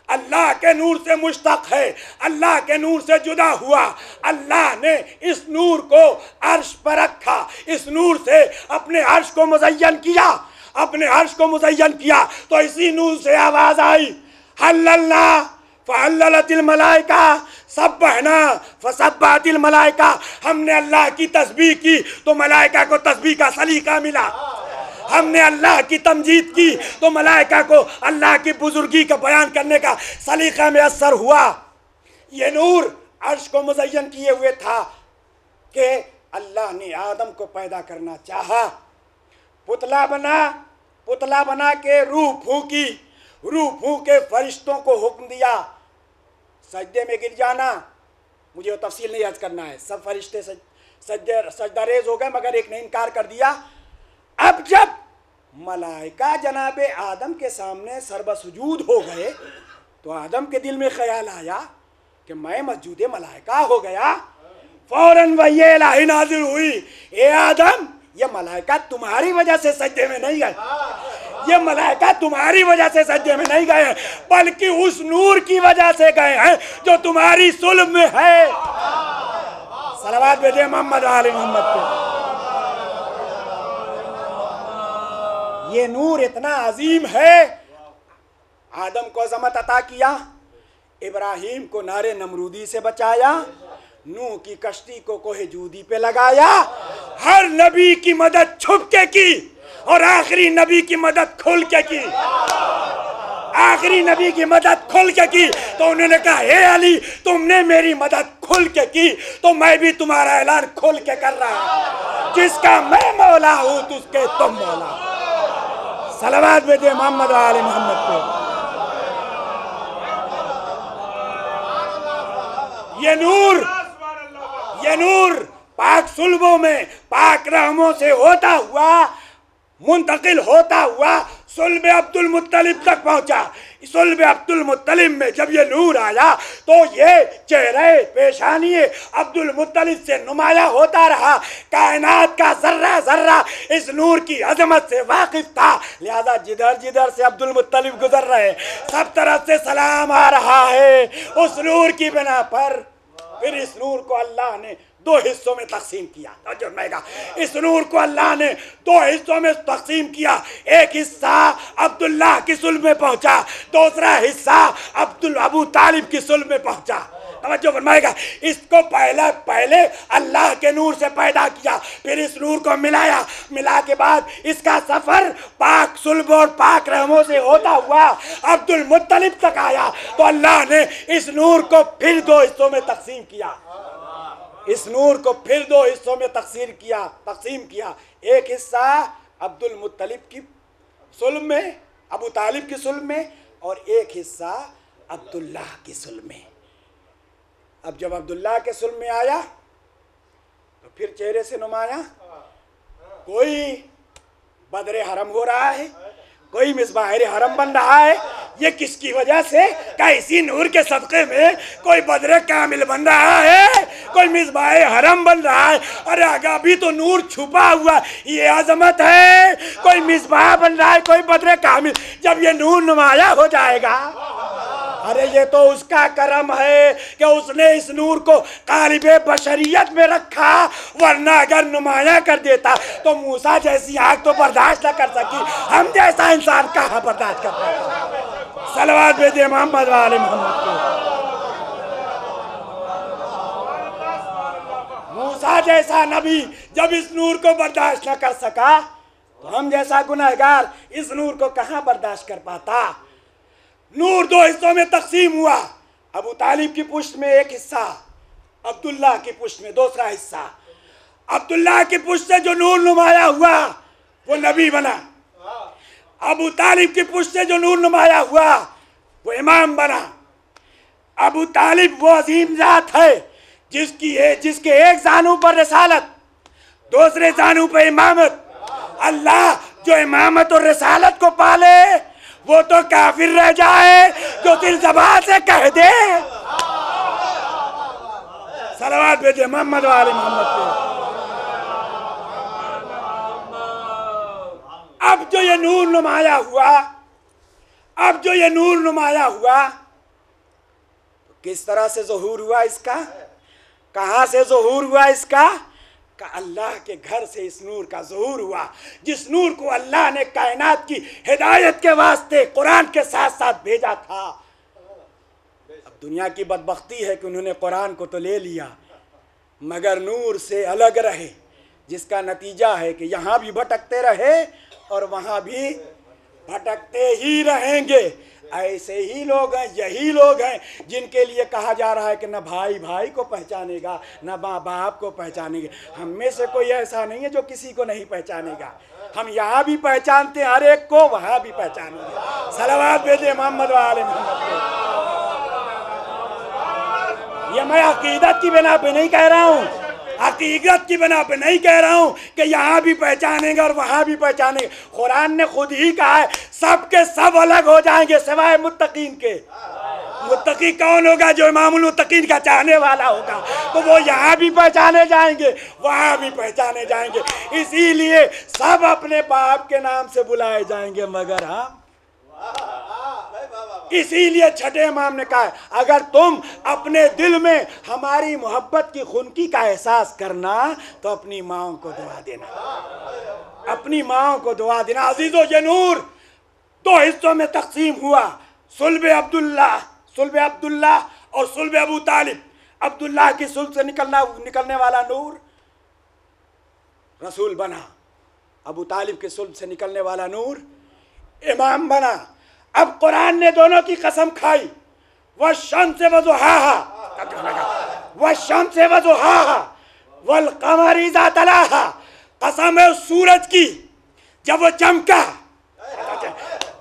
अल्लाह के नूर से मुश्तक है, अल्लाह के नूर से जुदा हुआ। अल्लाह ने इस नूर को अर्श पर रखा, इस नूर से अपने अर्श को मुज़य्यन किया, अपने अर्श को मुज़य्यन किया। तो इसी नूर से आवाज़ आई हल्लल्ला फहल्लतिल मलाइका सब्बहना फसब्बहतिल मलाइका, हमने अल्लाह की तस्बीह की तो मलाइका को तस्बीह का सलीका मिला। हमने अल्लाह की तमजीद की तो मलाइका को अल्लाह की बुजुर्गी का बयान करने का सलीका में असर हुआ। ये नूर अर्श को मुज़य्यन किए हुए था कि अल्लाह ने आदम को पैदा करना चाहा, पुतला बना के रूह फूंकी, रूह फूंक के फरिश्तों को हुक्म दिया सजदे में गिर जाना। मुझे वो तफसील नहीं याद करना है, सब फरिश्ते सजदारेज हो गए मगर एक ने इनकार कर दिया। अब जब मलाइका जनाबे आदम के सामने सरबसुजूद हो गए तो आदम के दिल में ख्याल आया कि मैं मस्जूद मलाइका हो गया। फौरन वही इलाही नाजिल हुई, ए आदम ये मलाइका तुम्हारी वजह से सजदे में नहीं गए, ये मलाइका तुम्हारी वजह से सजदे में नहीं गए हैं, बल्कि उस नूर की वजह से गए हैं जो तुम्हारी सुल्ब में है। सलावत भेजे मोहम्मद आले मोहम्मद पे। ये नूर इतना अजीम है, आदम को अज़मत अता किया, इब्राहीम को नारे नमरूदी से बचाया, नूह की कश्ती को कोहे जूदी पे लगाया, हर नबी की मदद छुप के की और आखिरी नबी की मदद खुल के की, आखिरी नबी की मदद खुल के की। तो उन्होंने कहा हे अली तुमने मेरी मदद खुल के की तो मैं भी तुम्हारा ऐलान खुल के कर रहा हूं, जिसका मैं मौला हूं तो उसके तुम मौला। सलावत भेजे मोहम्मद आले मोहम्मद पे। ये नूर पाक सुल्बों में पाक रहमों से होता हुआ मुंतकिल होता हुआ सुल्ब अब्दुल मुत्तलिब तक पहुंचा। सुल्ब अब्दुल मुत्तलिब में जब ये नूर आया तो ये चेहरे पेशानी अब्दुल मुत्तलिब से नुमाया होता रहा। कायनात का जर्रा जर्रा इस नूर की अजमत से वाकिफ था, लिहाजा जिधर जिधर से अब्दुल मुत्तलिब गुजर रहे सब तरफ से सलाम आ रहा है उस नूर की बिना पर। फिर इस नूर को अल्लाह ने दो हिस्सों में तकसीम किया। इस नूर को अल्लाह ने दो हिस्सों में तकसीम किया। एक हिस्सा अब्दुल्लाह की सुल्ब में पहुंचा, दूसरा हिस्सा अबू तालिब की सुल्ब में पहुंचा। तवज्जो फरमाएगा, इसको पहले अल्लाह के नूर से पैदा किया, फिर इस नूर को मिला के बाद इसका सफर पाक सुल्ब और पाक रहमों से होता हुआ अब्दुल मुत्तलिब तक आया तो अल्लाह ने इस नूर को फिर दो हिस्सों में तकसीम किया। इस नूर को फिर दो हिस्सों में तकसीम किया। एक हिस्सा अब्दुल मुत्तलिब की सुल्ब में, अबू तालिब की सुल्ब में, और एक हिस्सा अब्दुल्लाह की सुल्ब में। अब जब अब्दुल्लाह के सुल्ब में आया तो फिर चेहरे से नुमाया, कोई बदरे हरम हो रहा है, कोई मिसबाहिर हरम बन रहा है। ये किसकी वजह से? क्या इसी नूर के सदक़े में कोई बदरे कामिल बन रहा है, कोई मिसबाहिर हरम बन रहा है? अरे आगा भी तो नूर छुपा हुआ, ये अजमत है। कोई मिसबाह बन रहा है, कोई बदरे कामिल। जब ये नूर नुमाया हो जाएगा, अरे ये तो उसका करम है कि उसने इस नूर को कालिबे बशरियत में रखा, वरना अगर नुमाया कर देता तो मूसा जैसी आग तो बर्दाश्त न कर सकी, हम जैसा इंसान कहाँ बर्दाश्त कर पाता। सलवात भेजे मोहम्मद वाले मोहम्मद को। मूसा जैसा नबी जब इस नूर को बर्दाश्त न कर सका तो हम जैसा गुनहगार इस नूर को कहाँ बर्दाश्त कर पाता। नूर दो हिस्सों में तकसीम हुआ। अबू तालिब की पुष्ट में एक हिस्सा, अब्दुल्ला की पुष्ट में दूसरा हिस्सा, अब्दुल्ला की पुष्ट से जो नूर नुमाया हुआ वो नबी बना। अबू तालिब की पुष्ट से जो नूर नुमाया हुआ वो इमाम बना। अबू तालिब वो अजीम जात है जिसके एक जानू पर रिसालत, दूसरे जानू पर इमामत। अल्लाह जो इमामत और रिसालत को पाले वो तो काफिर रह जाए जो दिल ज़बान से कह दे सलवात भेजे मोहम्मद वाले मोहम्मद पे। अब जो ये नूर नुमाया हुआ, अब जो ये नूर नुमाया हुआ, तो किस तरह से ज़हूर हुआ इसका, कहाँ से ज़हूर हुआ इसका? का अल्लाह के घर से इस नूर का ज़हूर हुआ, जिस नूर को अल्लाह ने कायनात की हिदायत के वास्ते कुरान के साथ साथ भेजा था। अब दुनिया की बदबख्ती है कि उन्होंने कुरान को तो ले लिया मगर नूर से अलग रहे, जिसका नतीजा है कि यहाँ भी भटकते रहे और वहाँ भी भटकते ही रहेंगे। ऐसे ही लोग हैं, यही लोग हैं जिनके लिए कहा जा रहा है कि न भाई भाई को पहचानेगा न माँ बाप को पहचानेगा। हम में से कोई ऐसा नहीं है जो किसी को नहीं पहचानेगा। हम यहाँ भी पहचानते हैं हर एक को, वहाँ भी पहचानेंगे। सलावत भेजे मोहम्मद वाले मोहम्मद पे। ये मैं अकीदत की बिना पे नहीं कह रहा हूँ, हकीकत की बिना पे नहीं कह रहा हूँ कि यहाँ भी पहचानेंगे और वहाँ भी पहचानेंगे। कुरान ने खुद ही कहा है सब के सब अलग हो जाएंगे सिवाय मुत्तकीन के। मुत्तकी कौन होगा? जो इमामुल मुत्तकीन का चाहने वाला होगा, तो वो यहाँ भी पहचाने जाएंगे वहाँ भी पहचाने जाएंगे। इसीलिए सब अपने बाप के नाम से बुलाए जाएंगे मगर हम। इसीलिए छठे इमाम ने कहा अगर तुम अपने दिल में हमारी मोहब्बत की खुनकी का एहसास करना तो अपनी माओ को दुआ देना, अपनी माओ को दुआ देना। अजीजो ये नूर दो हिस्सों में तकसीम हुआ, सुल्ब अब्दुल्ला और सुल्ब अबू तालिब। अब्दुल्ला की सुल्ब से निकलने वाला नूर रसूल बना, अबू तालिब के सुल्ब से निकलने वाला नूर इमाम बना। अब कुरान ने दोनों की कसम खाई, वश्शम्स वज़ुहाहा, वश्शम्स वज़ुहाहा वल क़मरि इज़ा तलाहा। कसम है उस सूरज की जब वो चमका,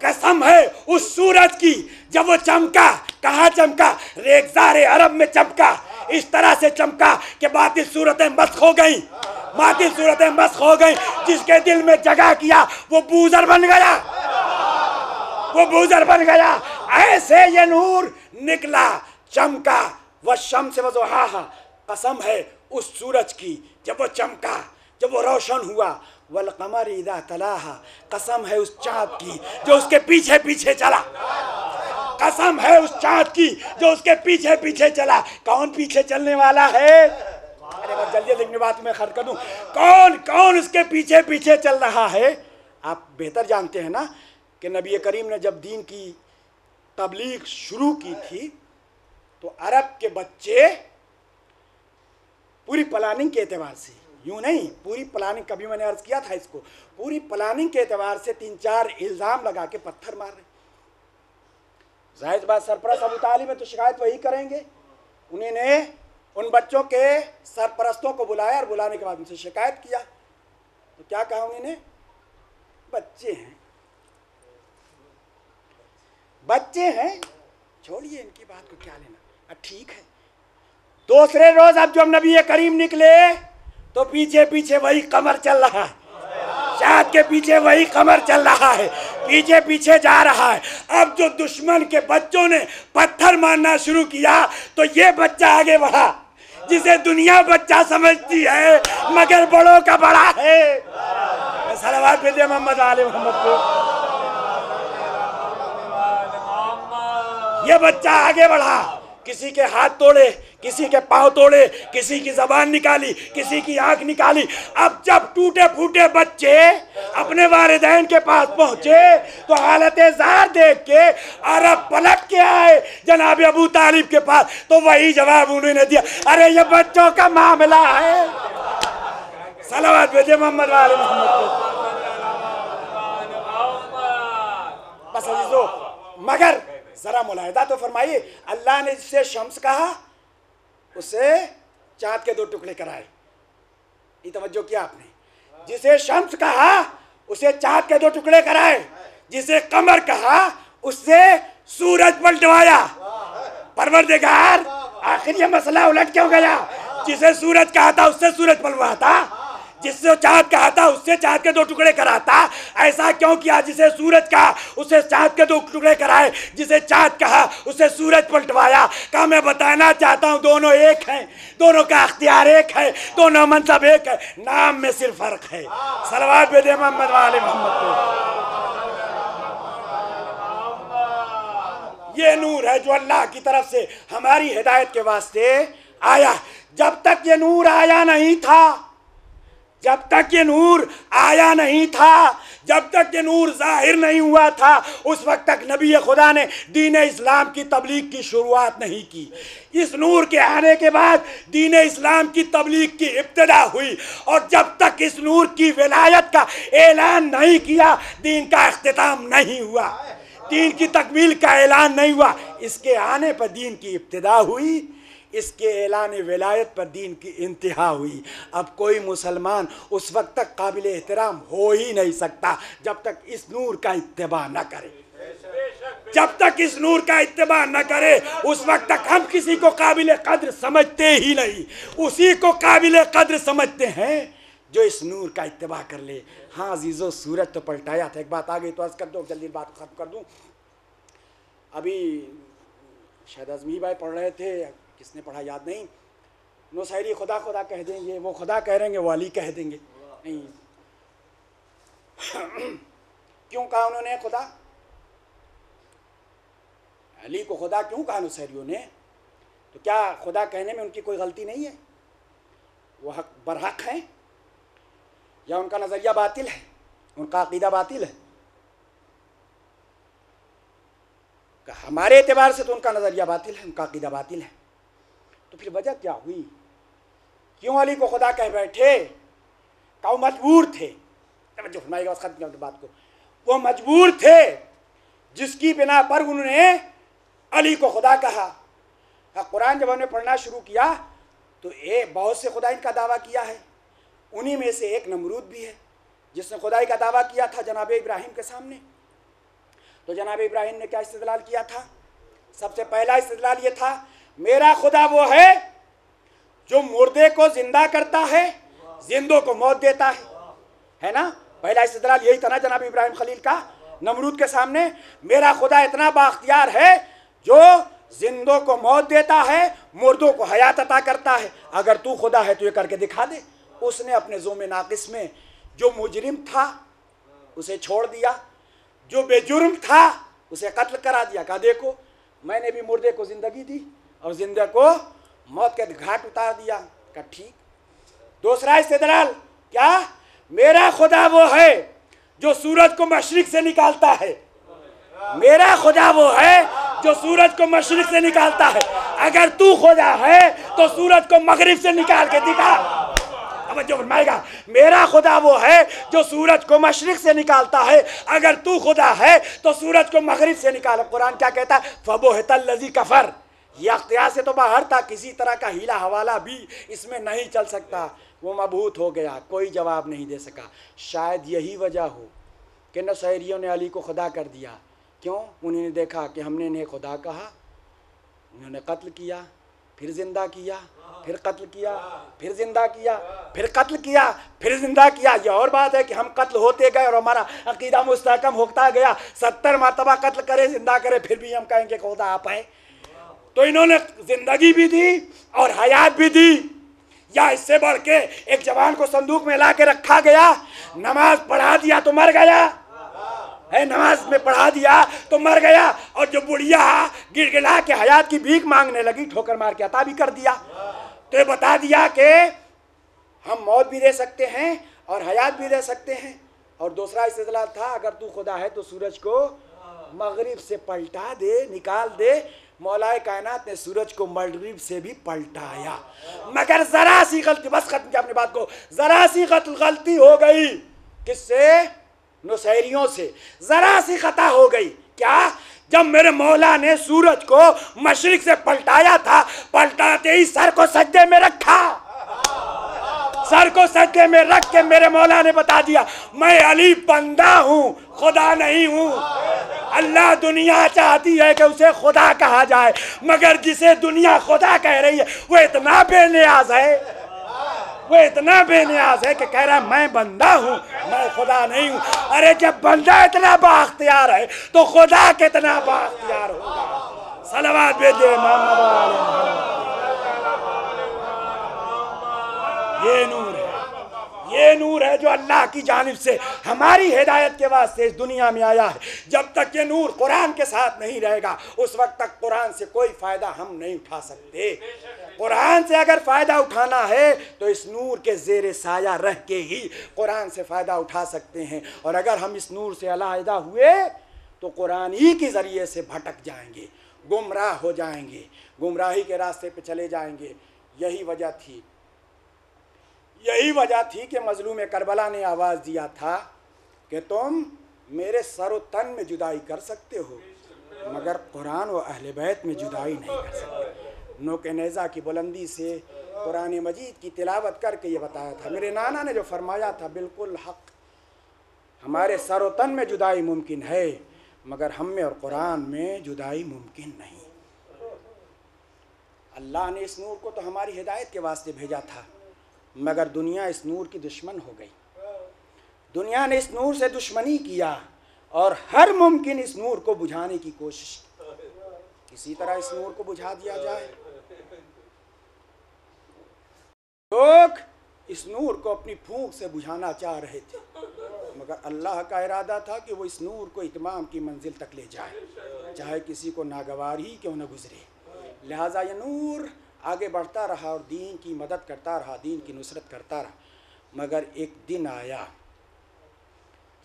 कसम है उस सूरज की जब वो चमका। कहाँ चमका? रेगज़ार अरब में चमका। इस तरह से चमका कि बातिल सूरतें मस्ख हो गई, बातिल सूरतें मस्ख हो गई। जिसके दिल में जगह किया वो बूज़र बन गया, वो बूज़र बन गया। ऐसे ये नूर निकला, चमका। वश्शम्स वज़ुहाहा, कसम है उस सूरज की जब वो चमका, जब वो रोशन हुआ। वल क़मरि इज़ा तलाहा, कसम है उस चाँद की जो उसके पीछे पीछे चला। कसम है उस चाँद की जो उसके पीछे पीछे चला। कौन पीछे चलने वाला है? अरे बस जल्दी लिखने बात में खर्च कर दूँ। कौन कौन उसके पीछे पीछे चल रहा है? आप बेहतर जानते हैं ना कि नबी करीम ने जब दीन की तबलीग शुरू की थी तो अरब के बच्चे पूरी प्लानिंग के एतबार से, यूँ नहीं, पूरी प्लानिंग, कभी मैंने अर्ज़ किया था इसको, पूरी प्लानिंग के एतबार से 3-4 इल्ज़ाम लगा के पत्थर मार रहे। जाहिर बात सरपरस्त अबू तालिब है तो शिकायत वही करेंगे। उन्होंने उन बच्चों के सरपरस्तों को बुलाया और बुलाने के बाद उनसे शिकायत किया तो क्या कहा उन्होंने? बच्चे हैं, बच्चे हैं, छोड़िए इनकी बात को, क्या लेना। ठीक है। दूसरे रोज अब जब नबी करीम निकले तो पीछे पीछे वही कमर चल रहा है, चाँद के पीछे वही कमर चल रहा है, पीछे पीछे जा रहा है। अब जो दुश्मन के बच्चों ने पत्थर मारना शुरू किया तो ये बच्चा आगे बढ़ा, जिसे दुनिया बच्चा समझती है मगर बड़ों का बड़ा है। सलावत भेजे मोहम्मद वाले मोहम्मद को। ये बच्चा आगे बढ़ा, किसी के हाथ तोड़े, किसी के पांव तोड़े, किसी की जबान निकाली, किसी की आंख निकाली। अब जब टूटे फूटे बच्चे अपने वालिदैन के पास पहुंचे तो हालत ज़ार देख के अरब पलट के आए जनाब अबू तालिब के पास, तो वही जवाब उन्होंने दिया, अरे ये बच्चों का मामला है। सलावत भेजे मोहम्मद वाले मोहम्मद को। बस अजीजों, मगर जरा मुलाहिदा तो फरमाइए, अल्लाह ने जिसे शम्स कहा उसे चांद के 2 टुकड़े कराए। ये तवज्जो किया आपने? जिसे शम्स कहा उसे चांद के 2 टुकड़े कराए, जिसे कमर कहा उससे सूरज पलटवाया। परवरदिगार आखिर ये मसला उलट क्यों गया? जिसे सूरज कहा था उससे सूरज पलटवाता, जिससे चांद कहा था उससे चांद के 2 टुकड़े कराता। ऐसा क्यों किया? जिसे सूरज कहा उससे चांद के 2 टुकड़े कराए, जिसे चांद कहा उससे सूरज पलटवाया। का मैं बताना चाहता हूँ दोनों एक हैं, दोनों का अख्तियार एक है, दोनों मनसब एक है, नाम में सिर्फ फर्क है। सलवात बेदे मोहम्मद वाले मोहम्मद को। ये नूर है जो अल्लाह की तरफ से हमारी हिदायत के वास्ते आया। जब तक ये नूर आया नहीं था, जब तक ये नूर आया नहीं था, जब तक ये नूर जाहिर नहीं हुआ था, उस वक्त तक नबी खुदा ने दीन इस्लाम की तबलीग की शुरुआत नहीं की। इस नूर के आने के बाद दीन इस्लाम की तबलीग की इब्तिदा हुई, और जब तक इस नूर की विलायत का ऐलान नहीं किया, दीन का इख्तिताम नहीं हुआ, दीन की तकमील का ऐलान नहीं हुआ। इसके आने पर दीन की इब्तिदा हुई, इसके ऐलान विलायत पर दीन की इंतहा हुई। अब कोई मुसलमान उस वक्त तक काबिल एहतराम हो ही नहीं सकता जब तक इस नूर का इत्तिबा न करे। जब तक इस नूर का इत्तिबा न करे उस वक्त तक हम किसी को काबिल कद्र समझते ही नहीं। उसी को काबिल कद्र समझते हैं जो इस नूर का इत्तिबा कर ले। हाँ अजीज़ो, सूरज तो पलटाया था। एक बात आ गई तो अर्ज़ कर दो, जल्दी बात खत्म कर दूं। अभी शायद अज़मी भाई पढ़ रहे थे, किसने पढ़ा याद नहीं, नुसैरी खुदा खुदा कह देंगे, वो खुदा कह देंगे, वो अली कह देंगे। नहीं क्यों कहा उन्होंने खुदा? अली को खुदा क्यों कहा नुसैरियों ने? तो क्या खुदा कहने में उनकी कोई गलती नहीं है? वो हक बरहक हैं या उनका नज़रिया बातिल है, उनका अकीदा बातिल है? हमारे एतबार से तो उनका नज़रिया बातिल है, उनका अकीदा बातिल है। तो फिर वजह क्या हुई? क्यों अली को खुदा कह बैठे? का वो मजबूर थे। जो फरमाएगा बस खत्म किया बात को। वो मजबूर थे जिसकी बिना पर उन्होंने अली को खुदा कहा। कुरान जब हमने पढ़ना शुरू किया तो बहुत से खुदाई का दावा किया है। उन्हीं में से एक नमरूद भी है जिसने खुदाई का दावा किया था जनाब इब्राहिम के सामने। तो जनाब इब्राहिम ने क्या इस्तेदलाल किया था? सबसे पहला इस्तेदलाल ये था, मेरा खुदा वो है जो मुर्दे को जिंदा करता है, जिंदों को मौत देता है ना? पहला इस्तेदलाल यही था ना जनाब इब्राहिम खलील का नमरूद के सामने। मेरा खुदा इतना बाख्तियार है जो जिंदों को मौत देता है, मुर्दों को हयात अता करता है। अगर तू खुदा है तो ये करके दिखा दे। उसने अपने ज़ोमे नाकिस में जो मुजरिम था उसे छोड़ दिया, जो बेजुर्म था उसे कत्ल करा दिया। कहा देखो मैंने भी मुर्दे को ज़िंदगी दी और जिंदा को मौत के घाट उतार दिया। कहा ठीक। दूसरा इस्तेदलाल क्या? मेरा खुदा वो है जो सूरज को मशरिक से निकालता है। मेरा खुदा वो है जो सूरज को मशरिक से निकालता है। अगर तू खुदा है तो सूरज को मगरिब से निकाल के दिखा। अब जो फरमाएगा मेरा खुदा वो है जो सूरज को मशरिक से निकालता है, अगर तू खुदा है तो सूरज को मगरिब से निकाल। कुरान क्या कहता है? फबुहितल लज़ी कफर। यह अख्तियार से तो बाहर था, किसी तरह का हीला हवाला भी इसमें नहीं चल सकता। वो मबहूत हो गया, कोई जवाब नहीं दे सका। शायद यही वजह हो कि नसैरियों ने अली को खुदा कर दिया। क्यों? उन्होंने देखा कि हमने इन्हें खुदा कहा, उन्होंने कत्ल किया, फिर जिंदा किया, फिर कत्ल किया, फिर जिंदा किया, फिर कत्ल किया, फिर जिंदा किया। ये और बात है कि हम कत्ल होते गए और हमारा अकीदा मुस्तहकम होता गया। 70 मरतबा कत्ल करे, जिंदा करे, फिर भी हम कहेंगे खुदा आप हैं। तो इन्होंने जिंदगी भी दी और हयात भी दी। या इससे बढ़ के एक जवान को संदूक में ला के रखा गया, नमाज पढ़ा दिया तो मर गया है, नमाज में पढ़ा दिया तो मर गया। और जो बुढ़िया गिड़गिड़ा के हयात की भीख मांगने लगी, ठोकर मार के अता भी कर दिया। तो ये बता दिया कि हम मौत भी दे सकते हैं और हयात भी दे सकते हैं। और दूसरा इस्तेदलाल था, अगर तू खुदा है तो सूरज को मगरिब से पलटा दे, निकाल दे। मौलाए कायनात ने सूरज को मगरिब से भी पलटाया, मगर जरा सी गलती, बस खत्म किया अपनी बात को, जरा सी गलती हो गई। किससे? नुसैरियों से। जरा सी खता हो गई। क्या? जब मेरे मौला ने सूरज को मशरिक से पलटाया था, पलटाते ही सर को सजदे में रखा। सर को सजदे में रख के मेरे मौला ने बता दिया, मैं अली बंदा हूं, खुदा नहीं हूं। अल्लाह दुनिया चाहती है कि उसे खुदा कहा जाए, मगर जिसे दुनिया खुदा कह रही है वो इतना बेनियाज है, वो इतना बेनियाज है कि कह रहा है मैं बंदा हूं, मैं खुदा नहीं हूं। अरे जब बंदा इतना बाख्तियार है तो खुदा कितना बाख्तियार होगा। सलावत भेजे मोहम्मद वाले। ये नूर है, ये नूर है जो अल्लाह की जानिब से हमारी हिदायत के वास्ते इस दुनिया में आया है। जब तक ये नूर कुरान के साथ नहीं रहेगा उस वक्त तक कुरान से कोई फ़ायदा हम नहीं उठा सकते। कुरान से अगर फ़ायदा उठाना है तो इस नूर के ज़ेरे साया रह के ही कुरान से फ़ायदा उठा सकते हैं। और अगर हम इस नूर से अलहदा हुए तो कुरान ही के ज़रिए से भटक जाएंगे, गुमराह हो जाएंगे, गुमराही के रास्ते पे चले जाएंगे। यही वजह थी कि मजलूम करबला ने आवाज़ दिया था कि तुम मेरे सरो तन में जुदाई कर सकते हो मगर कुरान व अहले बैत में जुदाई नहीं कर सकते। नोक नेज़ा की बुलंदी से कुरान मजीद की तिलावत करके ये बताया था। मेरे नाना ने जो फरमाया था बिल्कुल हक। हमारे सरो तन में जुदाई मुमकिन है मगर हम में और कुरान में जुदाई मुमकिन नहीं। अल्लाह ने इस नूर को तो हमारी हिदायत के वास्ते भेजा था मगर दुनिया इस नूर की दुश्मन हो गई। दुनिया ने इस नूर से दुश्मनी किया और हर मुमकिन इस नूर को बुझाने की कोशिश की। किसी तरह इस नूर को बुझा दिया जाए। लोग इस नूर को अपनी फूंक से बुझाना चाह रहे थे मगर अल्लाह का इरादा था कि वो इस नूर को इत्माम की मंजिल तक ले जाए, चाहे किसी को नागवार ही क्यों न गुजरे। लिहाजा ये नूर आगे बढ़ता रहा और दीन की मदद करता रहा, दीन की नुसरत करता रहा। मगर एक दिन आया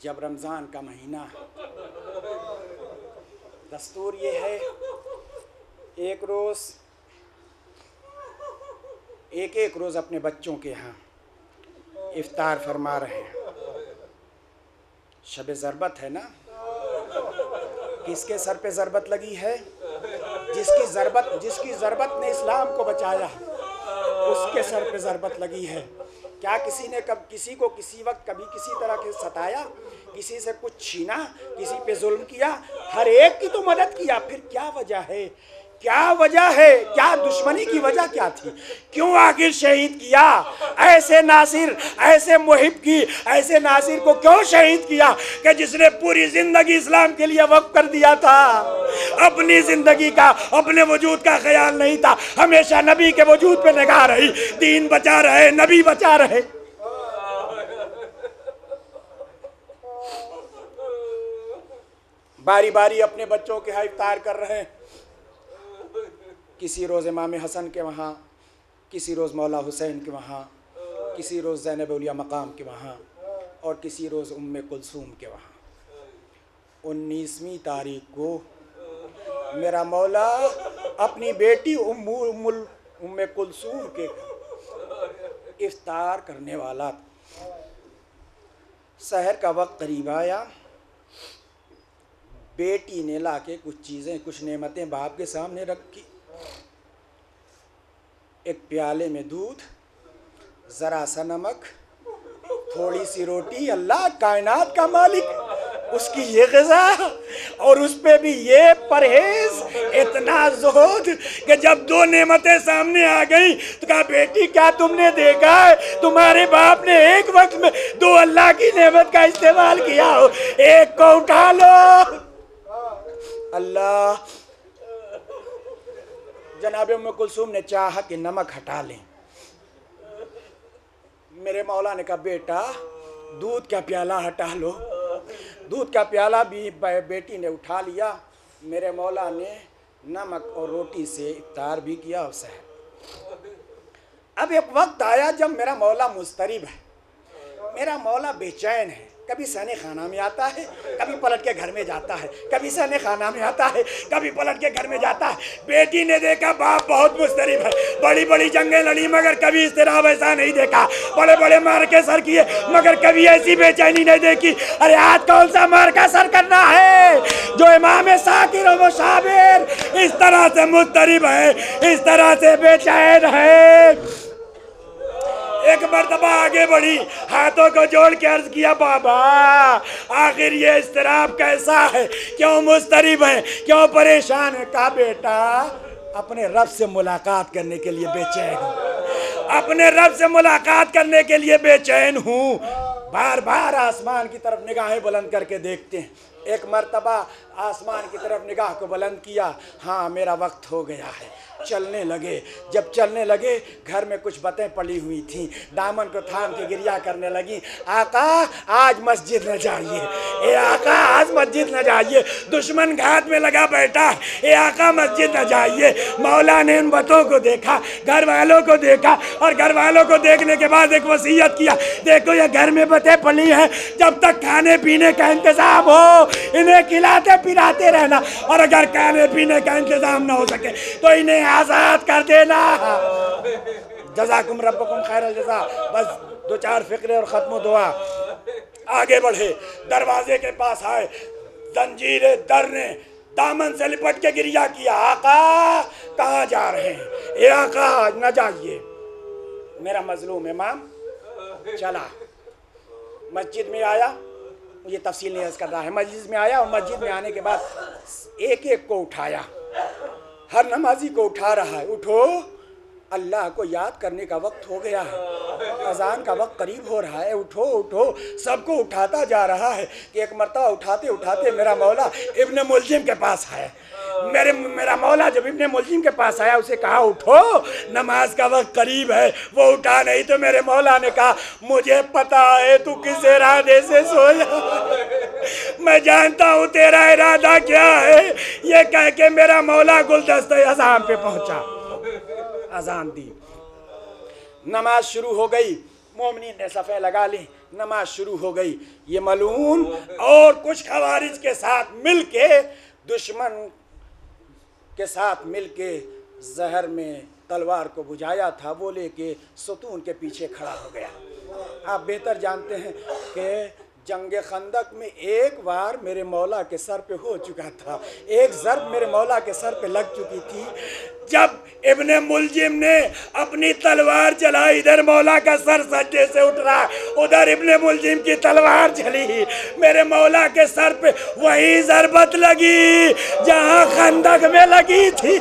जब रमज़ान का महीना, दस्तूर ये है एक रोज़ अपने बच्चों के यहाँ इफ्तार फरमा रहे हैं। शब ज़रबत है ना, किसके सर पे ज़रबत लगी है? जिसकी ज़रबत ने इस्लाम को बचाया उसके सर पे ज़रबत लगी है। क्या किसी ने कब किसी को किसी वक्त कभी किसी तरह के सताया, किसी से कुछ छीना, किसी पे जुल्म किया? हर एक की तो मदद किया। फिर क्या वजह है? क्या वजह है? क्या दुश्मनी की वजह क्या थी? क्यों आखिर शहीद किया? ऐसे नासिर, ऐसे मुहिब की, ऐसे नासिर को क्यों शहीद किया कि जिसने पूरी जिंदगी इस्लाम के लिए वक्फ कर दिया था? अपनी जिंदगी का, अपने वजूद का ख्याल नहीं था, हमेशा नबी के वजूद पे निगाह रही। दीन बचा रहे, नबी बचा रहे। बारी बारी अपने बच्चों के यहाँ इफ्तार कर रहे हैं। किसी रोज़ इमाम हसन के वहाँ, किसी रोज़ मौला हुसैन के वहाँ, किसी रोज़ ज़ैनब औलिया मकाम के वहाँ और किसी रोज़ उम्मे कुलसूम के वहाँ। 19वीं तारीख को मेरा मौला अपनी बेटी उम्मे कुलसूम के इफ्तार करने वाला। सहर का वक्त करीब आया, बेटी ने लाके कुछ चीज़ें, कुछ नेमतें बाप के सामने रखी। एक प्याले में दूध, ज़रा सा नमक, थोड़ी सी रोटी। अल्लाह कायनात का मालिक, उसकी ये ग़िज़ा और उस पे भी ये परहेज़, इतना ज़ुहद कि जब दो नेमतें सामने आ गई तो कहा बेटी क्या तुमने देखा है तुम्हारे बाप ने एक वक्त में दो अल्लाह की नेमत का इस्तेमाल किया हो, एक को उठा लो। अल्लाह, जनाब उम्मे कुलसूम ने चाहा कि नमक हटा लें। मेरे मौला ने कहा बेटा दूध का प्याला हटा लो। दूध का प्याला भी बेटी ने उठा लिया। मेरे मौला ने नमक और रोटी से इफ्तार भी किया और सहर। अब एक वक्त आया जब मेरा मौला मुस्तरिब है, मेरा मौला बेचैन है, कभी सहने खाना में आता है, कभी पलट के घर में जाता है, कभी सहने खाना में आता है, कभी पलट के घर में जाता है। बेटी ने देखा बाप बहुत मुस्तरिब है, बड़ी बड़ी जंगें लड़ी मगर कभी इस तरह वैसा नहीं देखा, बड़े बड़े मार के सर किए मगर कभी ऐसी बेचैनी नहीं देखी। अरे आज कौन सा मार का सर करना है? जो इमाम साकिर और वो शाबिर इस तरह से मुस्तरिब है, इस तरह से बेचैन है। एक मर्तबा आगे बढ़ी, हाथों को जोड़ के अर्ज किया, बाबा आखिर ये इस्तिराब कैसा है, क्यों मुस्तरिब है, क्यों परेशान है? कहा बेटा अपने रब से मुलाकात करने के लिए बेचैन हूँ, अपने रब से मुलाकात करने के लिए बेचैन हूँ। बार बार आसमान की तरफ निगाहें बुलंद करके देखते हैं। एक मर्तबा आसमान की तरफ निगाह को बुलंद किया, हाँ मेरा वक्त हो गया है, चलने लगे। जब चलने लगे घर में कुछ बातें पड़ी हुई थीं, दामन को थाम के गिरिया करने लगी, आका आज मस्जिद न जाइए, ए आका आज मस्जिद न जाइए, दुश्मन घात में लगा बैठा है, ए आका मस्जिद न जाइए। मौला ने इन बातों को देखा, घर वालों को देखा और घर वालों को देखने के बाद एक वसीयत किया, देखो ये घर में बातें पड़ी हैं, जब तक खाने पीने का इंतजाम हो इन्हें खिलाते पिलाते रहना, और अगर खाने पीने का इंतजाम न हो सके तो इन्हें आजाद कर देना। जज़ाकुम रब्बुकुम खैरल जज़ा। बस दो चार फिक्रे और ख़त्म दुआ। आगे बढ़े, दरवाजे के पास आए, जंजीरें दर ने दामन से लिपट के गिरिया किया, आका कहाँ जा रहे हैं? ए आका न जाइए, मेरा मजलूम इमाम चला। मस्जिद में आया, ये तफसील नहीं कर रहा है, मस्जिद में आया और मस्जिद में आने के बाद एक एक को उठाया, हर नमाजी को उठा रहा है, उठो अल्लाह को याद करने का वक्त हो गया है, अजान का वक्त करीब हो रहा है, उठो उठो। सबको उठाता जा रहा है कि एक मरतबा उठाते उठाते मेरा मौला इब्ने मुलजिम के पास आया। मेरा मौला जब इब्ने मुलजिम के पास आया, उसे कहा उठो नमाज का वक्त करीब है, वो उठा नहीं तो मेरे मौला ने कहा मुझे पता है तू किस इरादे से सोया, मैं जानता हूँ तेरा इरादा क्या है। ये कह के मेरा मौला गुलदस्ते अज़ान पे पहुंचा, अजान दी, नमाज शुरू हो गई, मोमिनीन ने सफ़े लगा ली, नमाज शुरू हो गई। ये मलून और कुछ खवारिज के साथ मिलके, दुश्मन के साथ मिलके जहर में तलवार को बुझाया था, वो लेके सतून के पीछे खड़ा हो गया। आप बेहतर जानते हैं कि जंगे खंदक में एक बार मेरे मौला के सर पे हो चुका था, एक ज़र्ब मेरे मौला के सर पे लग चुकी थी। जब इब्ने मुलजिम ने अपनी तलवार चलाई, इधर मौला का सर सज्जे से उठ रहा, उधर इब्ने मुलजिम की तलवार चली, मेरे मौला के सर पे वही ज़रबत लगी जहां खंदक में लगी थी।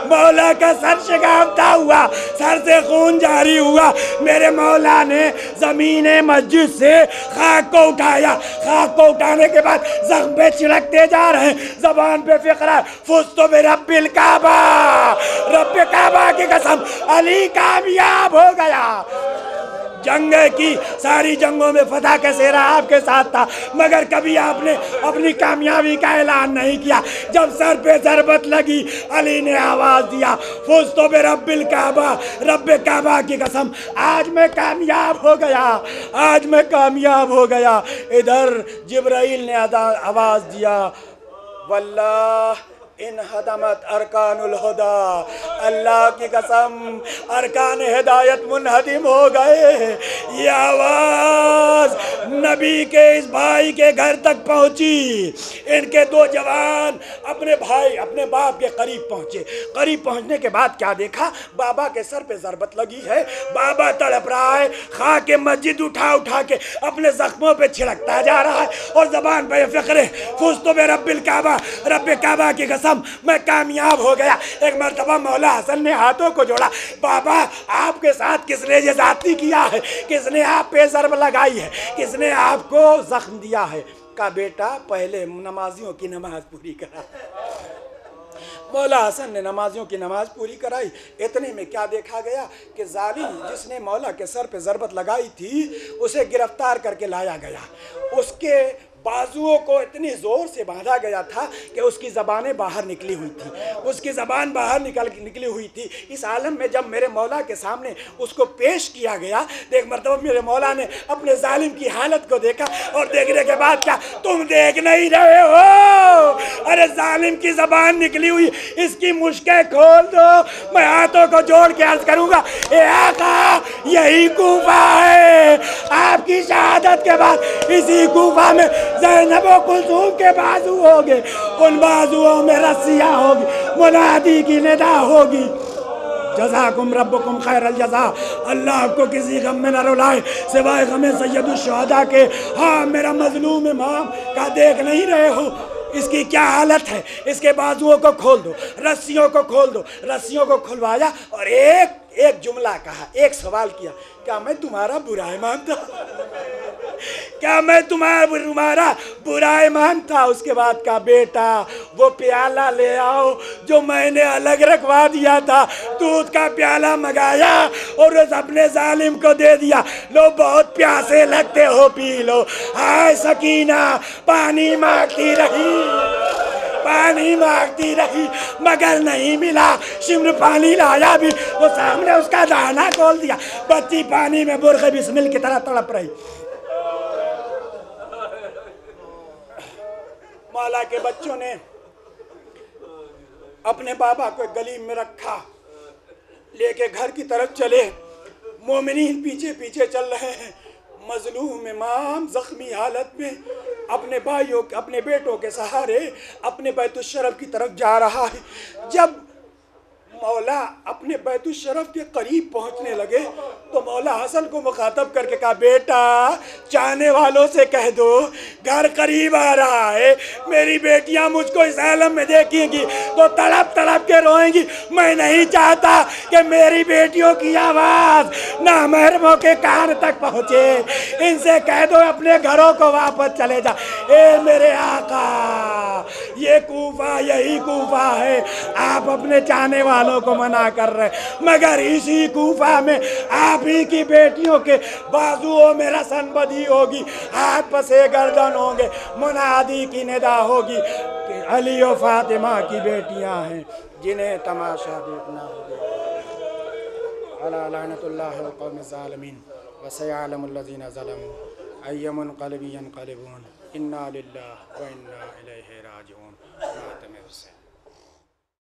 मौला का सर शिकाफ्ता हुआ, सर से खून जारी हुआ। मेरे मौला ने ज़मीन मस्जिद से खाक को उठाया, खाक को उठाने के बाद जख्म पे छिड़कते जा रहे हैं, जबान पे फिक्रा फुस्तु बिरब्बिल काबा, रब्बे काबा की कसम अली कामयाब हो गया। जंग की सारी जंगों में फतह का सेहरा आपके साथ था, मगर कभी आपने अपनी कामयाबी का ऐलान नहीं किया। जब सर पे ज़रबत लगी, अली ने आवाज़ दिया फुज़्तु बिरब्बिल काबा, रब्बे काबा की कसम आज मैं कामयाब हो गया, आज मैं कामयाब हो गया। इधर जिब्राइल ने आवाज़ दिया वल्लाह इन हदमत अरकानुल हुदा, अल्लाह की कसम अरकान हिदायत मुनहदिम हो गए। ये आवाज़ नबी के इस भाई के घर तक पहुंची। इनके दो जवान अपने भाई अपने बाप के करीब पहुंचे। करीब पहुंचने के बाद क्या देखा, बाबा के सर पे ज़रबत लगी है, बाबा तड़प रहा है, खा के मस्जिद उठा उठा के अपने जख्मों पे छिड़कता जा रहा है और ज़बान पे फ़िक्र फुज़्तु बिरब्बिल काबा, रब्बे काबा की कसम मैं कामयाब हो गया। एक मर्तबा मौला हसन ने हाथों को जोड़ा, बाबा आपके साथ किसने ये जाती किया है, किसने आप पे ज़रब लगाई है, किसने आपको जख्म दिया है? का बेटा पहले नमाजियों की नमाज पूरी करा। मौला हसन ने नमाजियों की नमाज पूरी कराई। इतने में क्या देखा गया कि जालिम जिसने मौला के सर पे ज़रबत लगाई थी उसे गिरफ्तार करके लाया गया। उसके बाजुओं को इतनी ज़ोर से बांधा गया था कि उसकी ज़बानें बाहर निकली हुई थी, उसकी ज़बान बाहर निकली हुई थी। इस आलम में जब मेरे मौला के सामने उसको पेश किया गया तो एक मरतबा मेरे मौला ने अपने जालिम की हालत को देखा और देखने के बाद क्या, तुम देख नहीं रहे हो, अरे जालिम की ज़बान निकली हुई, इसकी मुश्कें खोल दो। मैं हाथों को जोड़ के अर्ज करूँगा, ए आका यही कूफा है, आपकी शहादत के बाद इसी कूफा में ज़ैनब व कुलसूम के बाजू होंगे, उन बाजुओं में रस्सियाँ होगी, मुनादी की निदा होगी, जज़ाकुम रब्बुकुम खैरल जज़ा। अल्लाह आपको किसी गम में न रुलाए सिवाय गम सैयदुश शुहदा के। हाँ, मेरा मजलूम इमाम का देख नहीं रहे हो, इसकी क्या हालत है, इसके बाजुओं को खोल दो, रस्सियों को खोल दो। रस्सियों को खुलवाया और एक जुमला कहा, एक सवाल किया, क्या मैं तुम्हारा बुरा ईमान था? क्या मैं तुम्हारा बुरा ईमान था? उसके बाद का बेटा वो प्याला ले आओ जो मैंने अलग रखवा दिया था, दूध का प्याला मंगाया और उस अपने जालिम को दे दिया, लो बहुत प्यासे लगते हो, पी लो। हाय सकीना पानी मांगती रही मगर नहीं मिला, शिम्र पानी लाया भी, वो सामने उसका दाना खोल दिया, बच्ची पानी में बुरखे बिस्मिल की तरह तड़प रही। मौला के बच्चों ने अपने बाबा को गली में रखा, लेके घर की तरफ चले, मोमिनीन पीछे पीछे चल रहे हैं। मजलूम इमाम जख्मी हालत में अपने भाइयों, अपने बेटों के सहारे अपने बैतुश्शरफ की तरफ जा रहा है। जब मौला अपने बैतुश्शरफ के करीब पहुंचने लगे तो मौला हसन को मुखातब करके कहा, बेटा चाहने वालों से कह दो घर करीब आ रहा है, मेरी बेटियां मुझको इस आलम में देखेंगी तो तड़प तड़प के रोएंगी। मैं नहीं चाहता कि मेरी बेटियों की आवाज़ नामहरमों के कान तक पहुँचे, इनसे कह दो अपने घरों को वापस चले जा। ए मेरे आका, ये कूफा यही कूफा है, आप अपने चाहने वालों को मना कर रहे, मगर इसी कूफा में आप ही की बेटियों के बाजुओं में रसन बदी होगी, हाथ पसे गर्दन होंगे, मुनादी की निदा होगी कि अली और फातिमा की बेटियां हैं जिन्हें तमाशा देखना होगा। अला लानतुल्लाहि व कौम ज़ालिमीन व सयअलमुल लज़ीना ज़लमू अय्युमुनक़लिबिन यनक़लिबून इन्ना लिल्लाहि व इन्ना इलैहि राजिऊन।